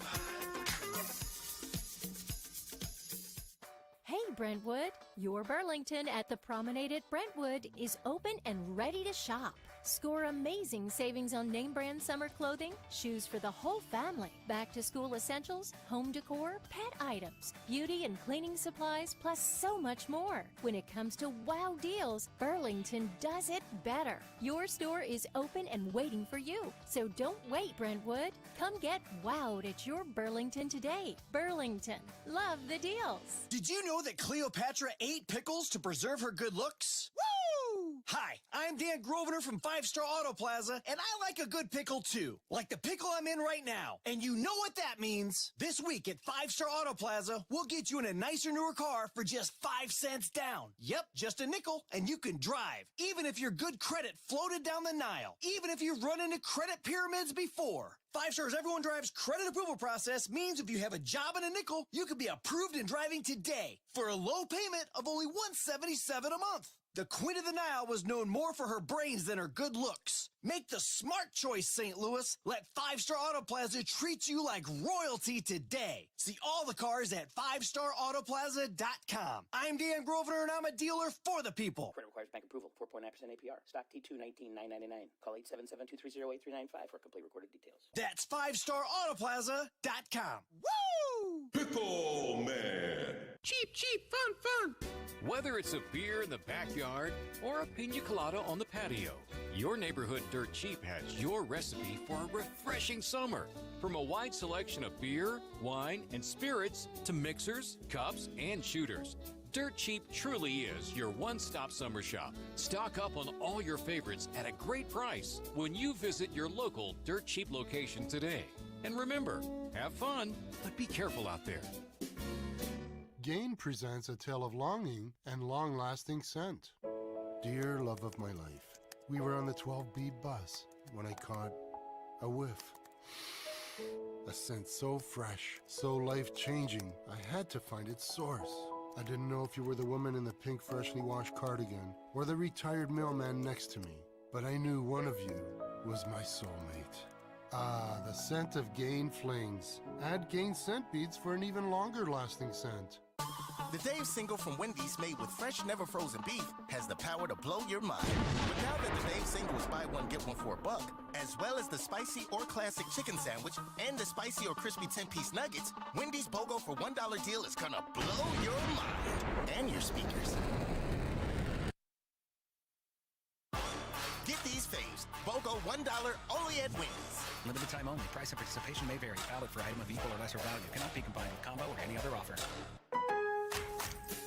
Hey Brentwood, your Burlington at the Promenade at Brentwood is open and ready to shop. Score amazing savings on name brand summer clothing, shoes for the whole family, back to school essentials, home decor, pet items, beauty and cleaning supplies, plus so much more. When it comes to wow deals, Burlington does it better. Your store is open and waiting for you. So don't wait, Brentwood. Come get wowed at your Burlington today. Burlington, love the deals. Did you know that Cleopatra ate pickles to preserve her good looks? Woo! Hi, I'm Dan Grosvenor from 5-Star Auto Plaza, and I like a good pickle too. Like the pickle I'm in right now. And you know what that means. This week at 5-Star Auto Plaza, we'll get you in a nicer, newer car for just 5 cents down. Yep, just a nickel, and you can drive. Even if your good credit floated down the Nile. Even if you've run into credit pyramids before. 5-Star's Everyone Drives credit approval process means if you have a job and a nickel, you can be approved in driving today for a low payment of only $177 a month. The Queen of the Nile was known more for her brains than her good looks. Make the smart choice, St. Louis. Let 5-Star Auto Plaza treat you like royalty today. See all the cars at 5starautoplaza.com. I'm Dan Grosvenor, and I'm a dealer for the people. Credit requires bank approval. 4.9% APR. Stock T2 19,999. Call 877-230-8395 for complete recorded details. That's 5starautoplaza.com. Woo! Pickle Man. Cheap, fun. Whether it's a beer in the backyard or a pina colada on the patio, your neighborhood Dirt Cheap has your recipe for a refreshing summer. From a wide selection of beer, wine, and spirits to mixers, cups, and shooters, Dirt Cheap truly is your one-stop summer shop. Stock up on all your favorites at a great price when you visit your local Dirt Cheap location today. And remember, have fun, but be careful out there. Gain presents a tale of longing and long-lasting scent. Dear love of my life, we were on the 12B bus when I caught a whiff. A scent so fresh, so life-changing, I had to find its source. I didn't know if you were the woman in the pink freshly washed cardigan or the retired mailman next to me, but I knew one of you was my soulmate. Ah, the scent of Gain Flings. Add Gain scent beads for an even longer-lasting scent. The Dave single from Wendy's made with fresh, never frozen beef has the power to blow your mind. But now that the Dave single is buy one, get one for $1, as well as the spicy or classic chicken sandwich and the spicy or crispy 10-piece nuggets, Wendy's BOGO for $1 deal is gonna blow your mind and your speakers. Get these faves, BOGO $1 only at Wendy's. Limited time only. Price and participation may vary. Valid for item of equal or lesser value. Cannot be combined with combo or any other offer.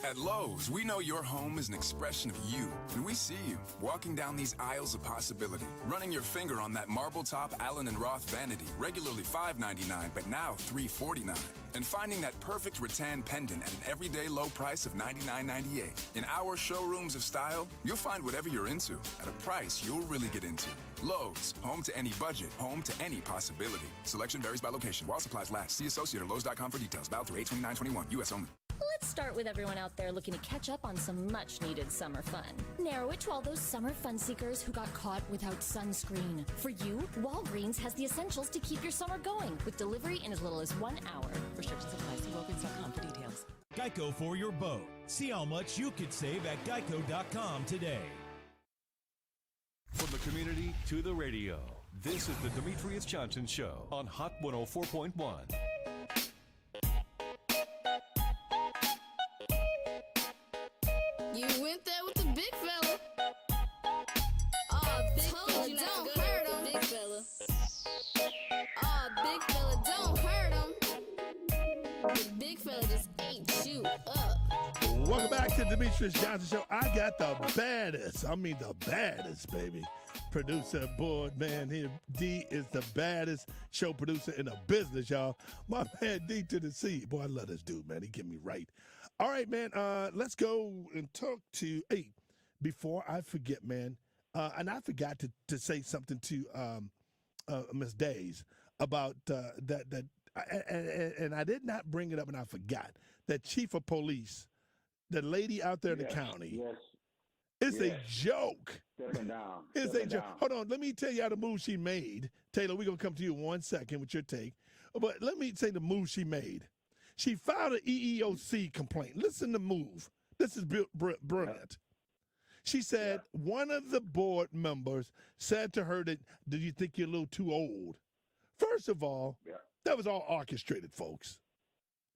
At Lowe's, we know your home is an expression of you, and we see you walking down these aisles of possibility, running your finger on that marble top Allen & Roth vanity, regularly $5.99, but now $3.49, and finding that perfect rattan pendant at an everyday low price of $99.98. In our showrooms of style, you'll find whatever you're into at a price you'll really get into. Lowe's, home to any budget, home to any possibility. Selection varies by location. While supplies last. See associate or Lowe's.com for details. Valid through 8/29/21. U.S. only. Let's start with everyone out there looking to catch up on some much-needed summer fun. Narrow it to all those summer fun seekers who got caught without sunscreen. For you, Walgreens has the essentials to keep your summer going, with delivery in as little as 1 hour. Restrictions apply. See Walgreens.com for details. Geico for your boat. See how much you could save at Geico.com today. From the community to the radio, this is the Demetrius Johnson Show on Hot 104.1. Welcome back to the Demetrius Johnson Show. I got the baddest, baby, producer board, man. Here, D is the baddest show producer in the business, y'all. My man, D to the C. Boy, I love this dude, man. He get me right. All right, man, let's go and talk to, hey, before I forget, man, and I forgot to say something to Ms. Days about that and I did not bring it up, and I forgot, that chief of police, the lady out there in the county, it's a joke. Stepping down. It's a joke. Hold on, let me tell you how the move she made. Taylor, we're going to come to you in 1 second with your take. But let me say the move she made. She filed an EEOC complaint. Listen to the move. This is brilliant. She said one of the board members said to her that, do you think you're a little too old? First of all, that was all orchestrated, folks.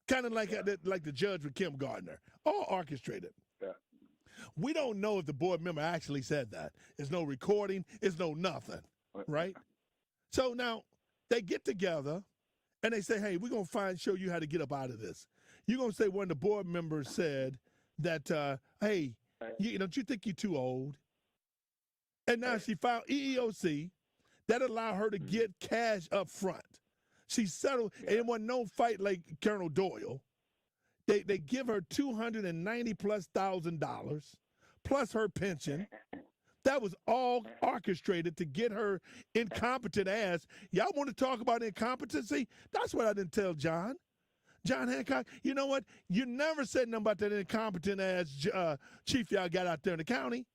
Kind of like the judge with Kim Gardner. All orchestrated. Yeah. We don't know if the board member actually said that. There's no recording. There's no nothing, right? So now they get together and they say, hey, we're going to show you how to get up out of this. You're going to say one of the board members said that, hey, don't you think you're too old? And now she filed EEOC that allowed her to get cash up front. She settled, and it wasn't no fight like Colonel Doyle. They give her $290,000+ plus her pension. That was all orchestrated to get her incompetent ass. Y'all want to talk about incompetency? That's what I didn't tell John. John Hancock, you know what? You never said nothing about that incompetent ass chief y'all got out there in the county.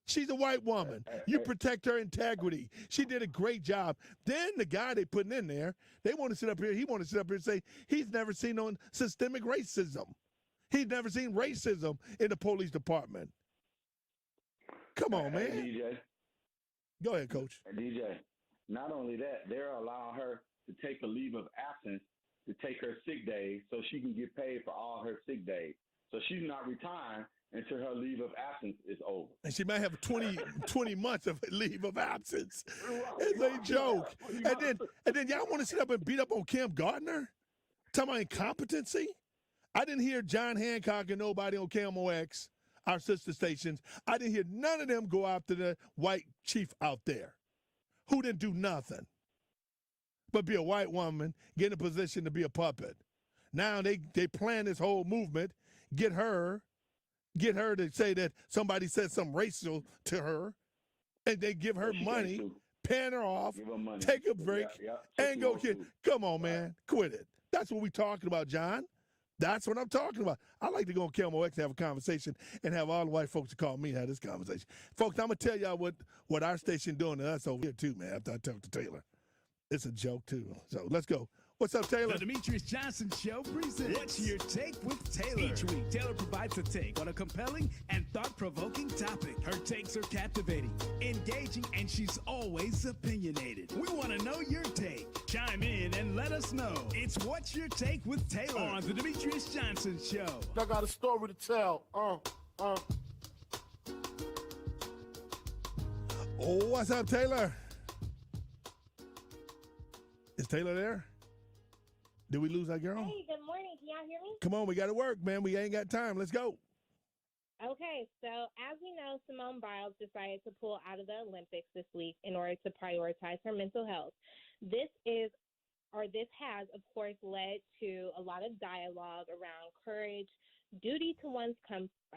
She's a white woman. You protect her integrity. She did a great job. Then the guy they putting in there, they want to sit up here. He want to sit up here and say he's never seen no systemic racism. He's never seen racism in the police department. Come on, man. DJ. Go ahead, Coach. DJ. Not only that, they're allowing her to take a leave of absence to take her sick days so she can get paid for all her sick days. So she's not retiring until her leave of absence is over. And she might have 20 months of leave of absence. It's a joke. And then y'all want to sit up and beat up on Kim Gardner? Talking about incompetency? I didn't hear John Hancock and nobody on KMOX, our sister stations. I didn't hear none of them go after the white chief out there who didn't do nothing but be a white woman, get in a position to be a puppet. Now they plan this whole movement, get her to say that somebody said something racial to her, and they give her money, pan her off, take a break, and go get. Come on, man, quit it. That's what we talking about, John. That's what I'm talking about. I like to go on KMOX and have a conversation and have all the white folks to call me and have this conversation. Folks, I'm going to tell y'all what our station doing to us over here, too, man, after I talk to Taylor. It's a joke, too. So let's go. What's up, Taylor? The Demetrius Johnson Show presents What's Your Take with Taylor. Each week, Taylor provides a take on a compelling and thought-provoking topic. Her takes are captivating, engaging, and she's always opinionated. We want to know your take. Chime in and let us know. It's What's Your Take with Taylor on The Demetrius Johnson Show. I got a story to tell. Oh, what's up, Taylor? Is Taylor there? Did we lose our girl? Hey, good morning. Can y'all hear me? Come on, we got to work, man. We ain't got time. Let's go. Okay, so as we know, Simone Biles decided to pull out of the Olympics this week in order to prioritize her mental health. This has, of course, led to a lot of dialogue around courage, duty to one's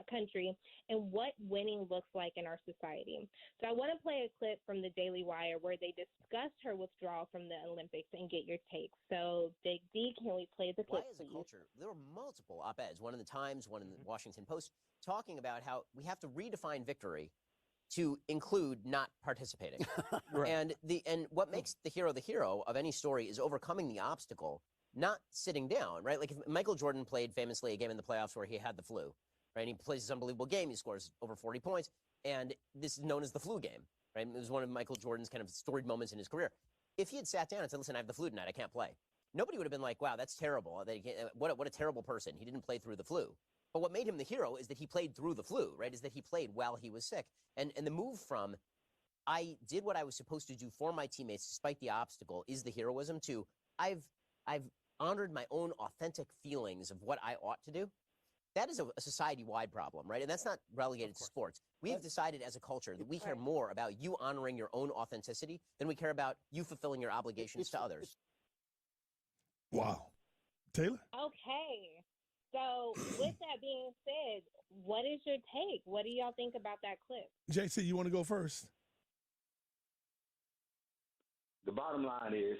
country, and what winning looks like in our society. So I want to play a clip from the Daily Wire where they discussed her withdrawal from the Olympics and get your take. So, Big D, can we play the clip? Why is a culture? There were multiple op-eds, one in the Times, one in the Washington Post, talking about how we have to redefine victory to include not participating. Right. And what makes the hero of any story is overcoming the obstacle, not sitting down, right? Like if Michael Jordan played famously a game in the playoffs where he had the flu, right? And he plays this unbelievable game, he scores over 40 points, and this is known as the flu game, right? It was one of Michael Jordan's kind of storied moments in his career. If he had sat down and said, listen, I have the flu tonight, I can't play, nobody would have been like, wow, that's terrible. What a terrible person. He didn't play through the flu. But what made him the hero is that he played through the flu, right? Is that he played while he was sick. And the move from I did what I was supposed to do for my teammates despite the obstacle is the heroism to I've honored my own authentic feelings of what I ought to do. that is a society-wide problem, right? And that's not relegated to sports. We have decided as a culture that we care more about you honoring your own authenticity than we care about you fulfilling your obligations to others. Wow. Taylor? Okay. So with that being said, what is your take? What do y'all think about that clip? JC, you want to go first? The bottom line is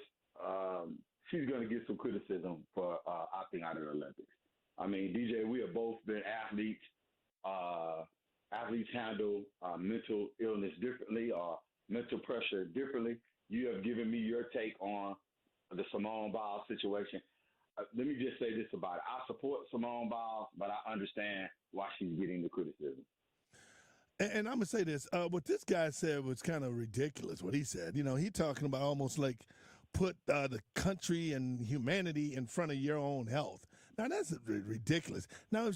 she's going to get some criticism for opting out of the Olympics. I mean, DJ, we have both been athletes. Athletes handle mental illness differently or mental pressure differently. You have given me your take on the Simone Biles situation. Let me just say this about it. I support Simone Biles, but I understand why she's getting the criticism. And I'm going to say this. What this guy said was kind of ridiculous, what he said. You know, he talking about almost like put the country and humanity in front of your own health. Now, that's ridiculous. Now,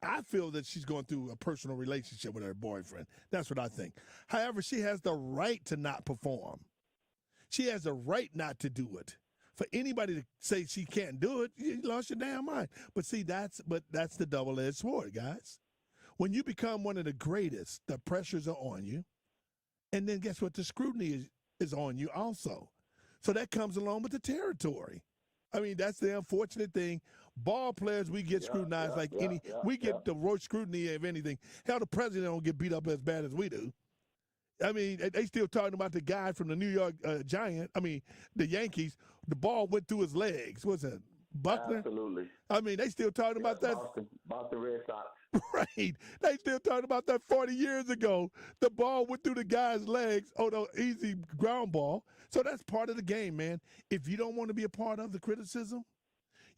I feel that she's going through a personal relationship with her boyfriend. That's what I think. However, she has the right to not perform. She has the right not to do it. For anybody to say she can't do it, you lost your damn mind. But see, that's the double-edged sword, guys. When you become one of the greatest, the pressures are on you. And then guess what? The scrutiny is on you also. So that comes along with the territory. I mean, that's the unfortunate thing. Ball players, we get scrutinized we get the worst scrutiny of anything. Hell, the president don't get beat up as bad as we do. I mean, they still talking about the guy from the New York the Yankees. The ball went through his legs. What's that, Buckner? Absolutely. I mean, they still talking about that. About the Red Sox. Right. They still talking about that 40 years ago. The ball went through the guy's legs. Oh, no, easy ground ball. So that's part of the game, man. If you don't want to be a part of the criticism,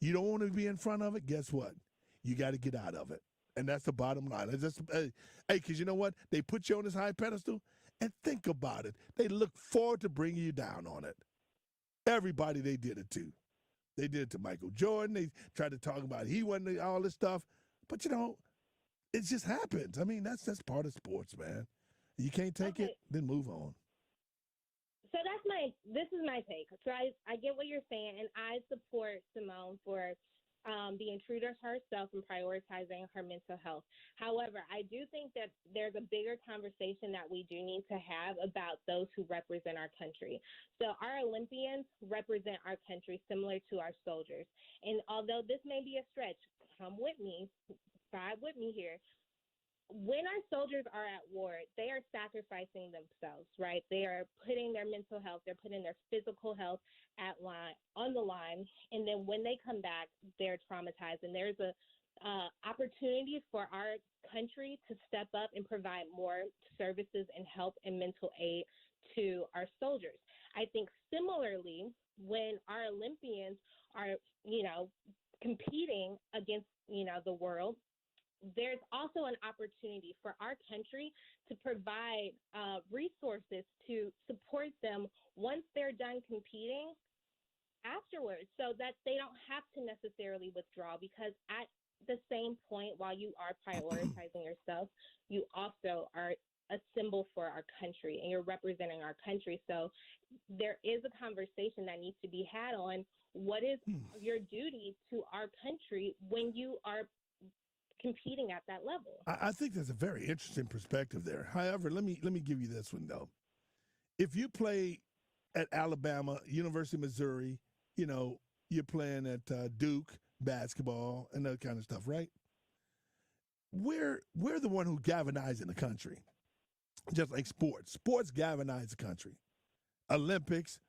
you don't want to be in front of it, guess what? You got to get out of it. And that's the bottom line. It's just, hey, because you know what? They put you on this high pedestal, and think about it. They look forward to bringing you down on it. Everybody they did it to. They did it to Michael Jordan. They tried to talk about he wasn't all this stuff. But, you know, it just happens. I mean, that's part of sports, man. You can't take it, then move on. So this is my take. So I get what you're saying, and I support Simone for being true to herself and prioritizing her mental health. However, I do think that there's a bigger conversation that we do need to have about those who represent our country. So our Olympians represent our country similar to our soldiers. And although this may be a stretch, come with me, vibe with me here. When our soldiers are at war, they are sacrificing themselves, right? They are putting their mental health, they're putting their physical health on the line. And then when they come back, they're traumatized. And there's a opportunity for our country to step up and provide more services and help and mental aid to our soldiers. I think similarly, when our Olympians are, competing against, the world, there's also an opportunity for our country to provide resources to support them once they're done competing afterwards, so that they don't have to necessarily withdraw, because at the same point, while you are prioritizing yourself, you also are a symbol for our country and you're representing our country. So there is a conversation that needs to be had on what is your duty to our country when you are competing at that level. I think there's a very interesting perspective there. However, let me give you this one, though. If you play at Alabama, University of Missouri, you're playing at Duke basketball and that kind of stuff, right? We're the one who galvanizing the country, just like sports. Sports galvanize the country. Olympics,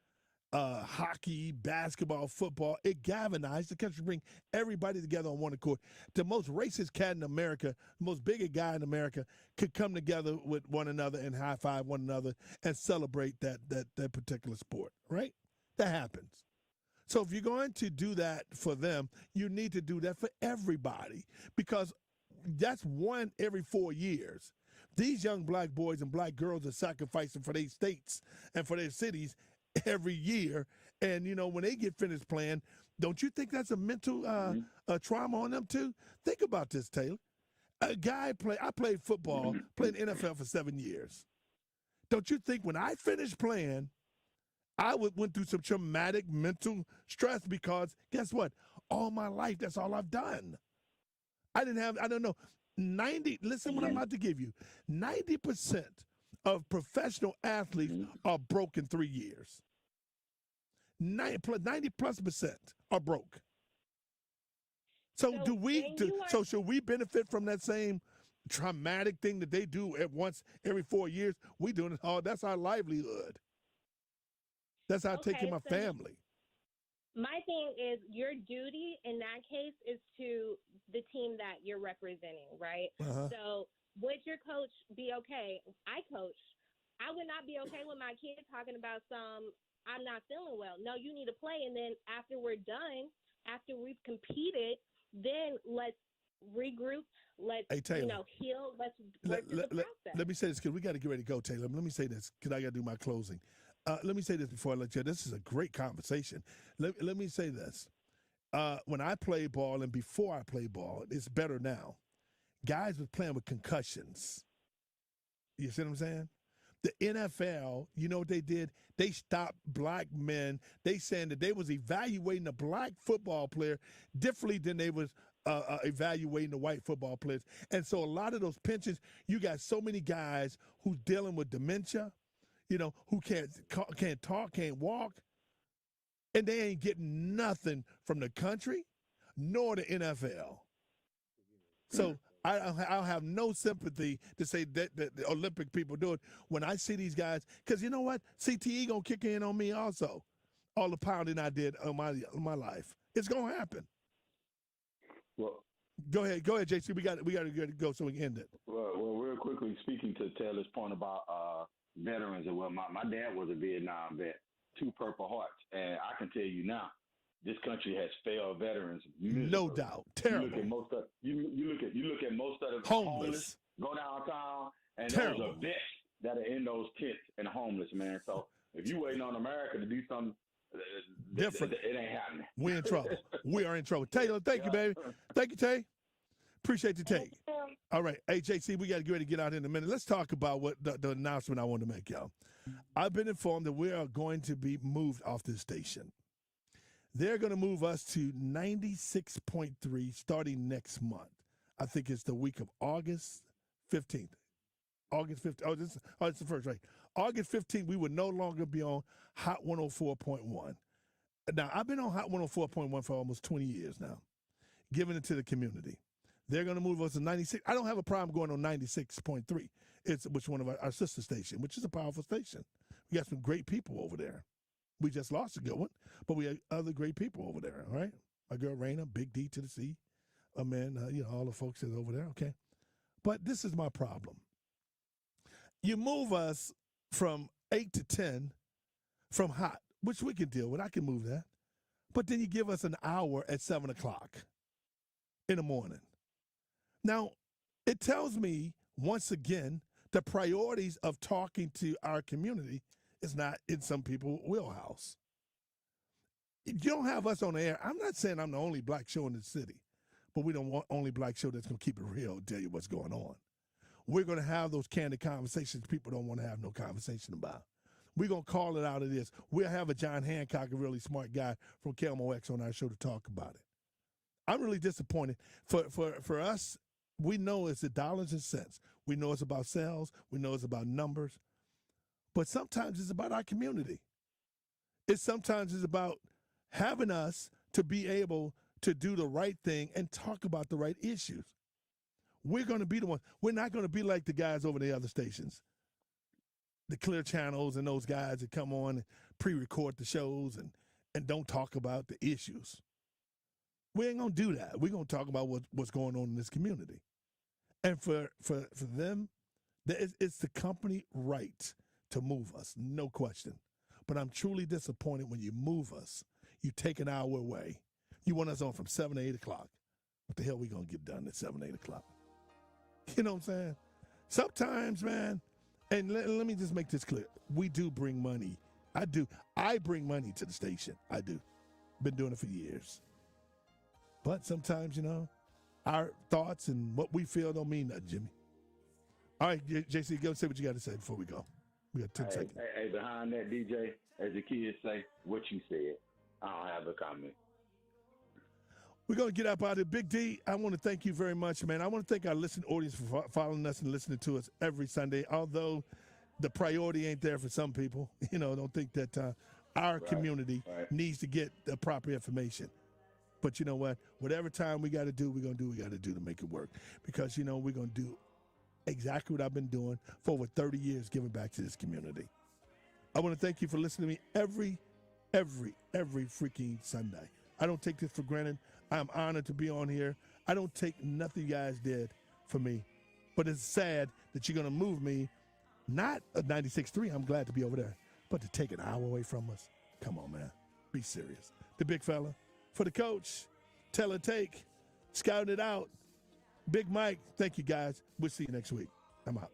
hockey, basketball, football, it galvanized the country, bring everybody together on one accord. The most racist cat in America, the most bigot guy in America could come together with one another and high five one another and celebrate that particular sport, right? That happens. So if you're going to do that for them, you need to do that for everybody, because that's one every 4 years. These young black boys and black girls are sacrificing for their states and for their cities every year. And, when they get finished playing, don't you think that's a mental trauma on them too? Think about this, Taylor. I played football, played NFL for 7 years. Don't you think when I finished playing, I went through some traumatic mental stress, because guess what? All my life, that's all I've done. I don't know. 90, listen what I'm about to give you. 90% of professional athletes are broke in 3 years. 90+% are broke. So should we benefit from that same traumatic thing that they do at once every 4 years? We doing it all. That's our livelihood. That's how I take care of my family. My thing is your duty in that case is to the team that you're representing, right? Uh-huh. So would your coach be okay? I coach. I would not be okay with my kid talking about I'm not feeling well. No, you need to play. And then after we're done, after we've competed, then let's regroup. Let's, heal. Let's work through the process. Let me say this, because we got to get ready to go, Taylor. Let me say this, because I got to do my closing. Let me say this before I let you. This is a great conversation. Let me say this. When I play ball and before I play ball, it's better now. Guys were playing with concussions. You see what I'm saying? The NFL, you know what they did? They stopped black men. They saying that they was evaluating a black football player differently than they was evaluating the white football players. And so a lot of those pensions, you got so many guys who's dealing with dementia, who can't talk, can't walk, and they ain't getting nothing from the country nor the NFL. So I'll have no sympathy to say that the Olympic people do it when I see these guys, because you know what? CTE gonna kick in on me also. All the pounding I did on my life, it's gonna happen. Well, go ahead, JC. We got to go so we can end it. Well, real quickly, speaking to Taylor's point about veterans, and my dad was a Vietnam vet, 2 Purple Hearts, and I can tell you now, this country has failed veterans. No doubt, terrible. You look at most of the homeless. Go downtown, and terrible. those are vets that are in those tents and homeless, man. So if you waiting on America to do something different, it ain't happening. We're in trouble. We are in trouble. Taylor, thank you, baby. Thank you, Tay. Appreciate the take. All right. Hey, JC, we got to get ready to get out in a minute. Let's talk about what the announcement I want to make, y'all. I've been informed that we are going to be moved off this station. They're going to move us to 96.3 starting next month. I think it's the week of August 15th. August 15th. It's the first, right? August 15th, we would no longer be on Hot 104.1. Now, I've been on Hot 104.1 for almost 20 years now, giving it to the community. They're going to move us to 96. I don't have a problem going on 96.3. It's one of our sister station, which is a powerful station. We got some great people over there. We just lost a good one, but we have other great people over there, all right? My girl Raina, Big D to the C, all the folks that are over there, okay? But this is my problem. You move us from 8 to 10 from Hot, which we can deal with. I can move that. But then you give us an hour at 7 o'clock in the morning. Now, it tells me, once again, the priorities of talking to our community is not in some people's wheelhouse. You don't have us on the air. I'm not saying I'm the only black show in the city, but we don't want only black show that's going to keep it real and tell you what's going on. We're going to have those candid conversations people don't want to have no conversation about. We're going to call it out of this. We'll have a John Hancock, a really smart guy from KMOX on our show to talk about it. I'm really disappointed. For us, we know it's the dollars and cents. We know it's about sales. We know it's about numbers. But sometimes it's about our community. Sometimes it's about having us to be able to do the right thing and talk about the right issues. We're going to be the ones. We're not going to be like the guys over the other stations, the Clear Channels and those guys that come on and pre-record the shows and don't talk about the issues. We ain't going to do that. We're going to talk about what's going on in this community. And for them, it's the company right to move us, no question. But I'm truly disappointed when you move us. You take an hour away. You want us on from 7 to 8 o'clock. What the hell we going to get done at 7, 8 o'clock? You know what I'm saying? Sometimes, man, and let me just make this clear. We do bring money. I do. I bring money to the station. I do. Been doing it for years. But sometimes, our thoughts and what we feel don't mean nothing, Jimmy. All right, JC, go say what you got to say before we go. We got 10 seconds. Hey, behind that, DJ, as the kids say, what you said. I don't have a comment. We're going to get up out of here. Big D, I want to thank you very much, man. I want to thank our listening audience for following us and listening to us every Sunday, although the priority ain't there for some people. Don't think that our community needs to get the proper information. But you know what? Whatever time we got to do, we're going to do what we got to do to make it work. Because, we're going to do exactly what I've been doing for over 30 years, giving back to this community. I want to thank you for listening to me every freaking Sunday. I don't take this for granted. I'm honored to be on here. I don't take nothing you guys did for me. But it's sad that you're going to move me, not at 96.3, I'm glad to be over there, but to take an hour away from us. Come on, man. Be serious. The big fella. For the coach, Taylor Take, scouting it out. Big Mike, thank you, guys. We'll see you next week. I'm out.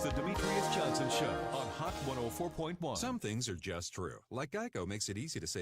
The Demetrius Johnson Show on Hot 104.1. Some things are just true. Like Geico makes it easy to save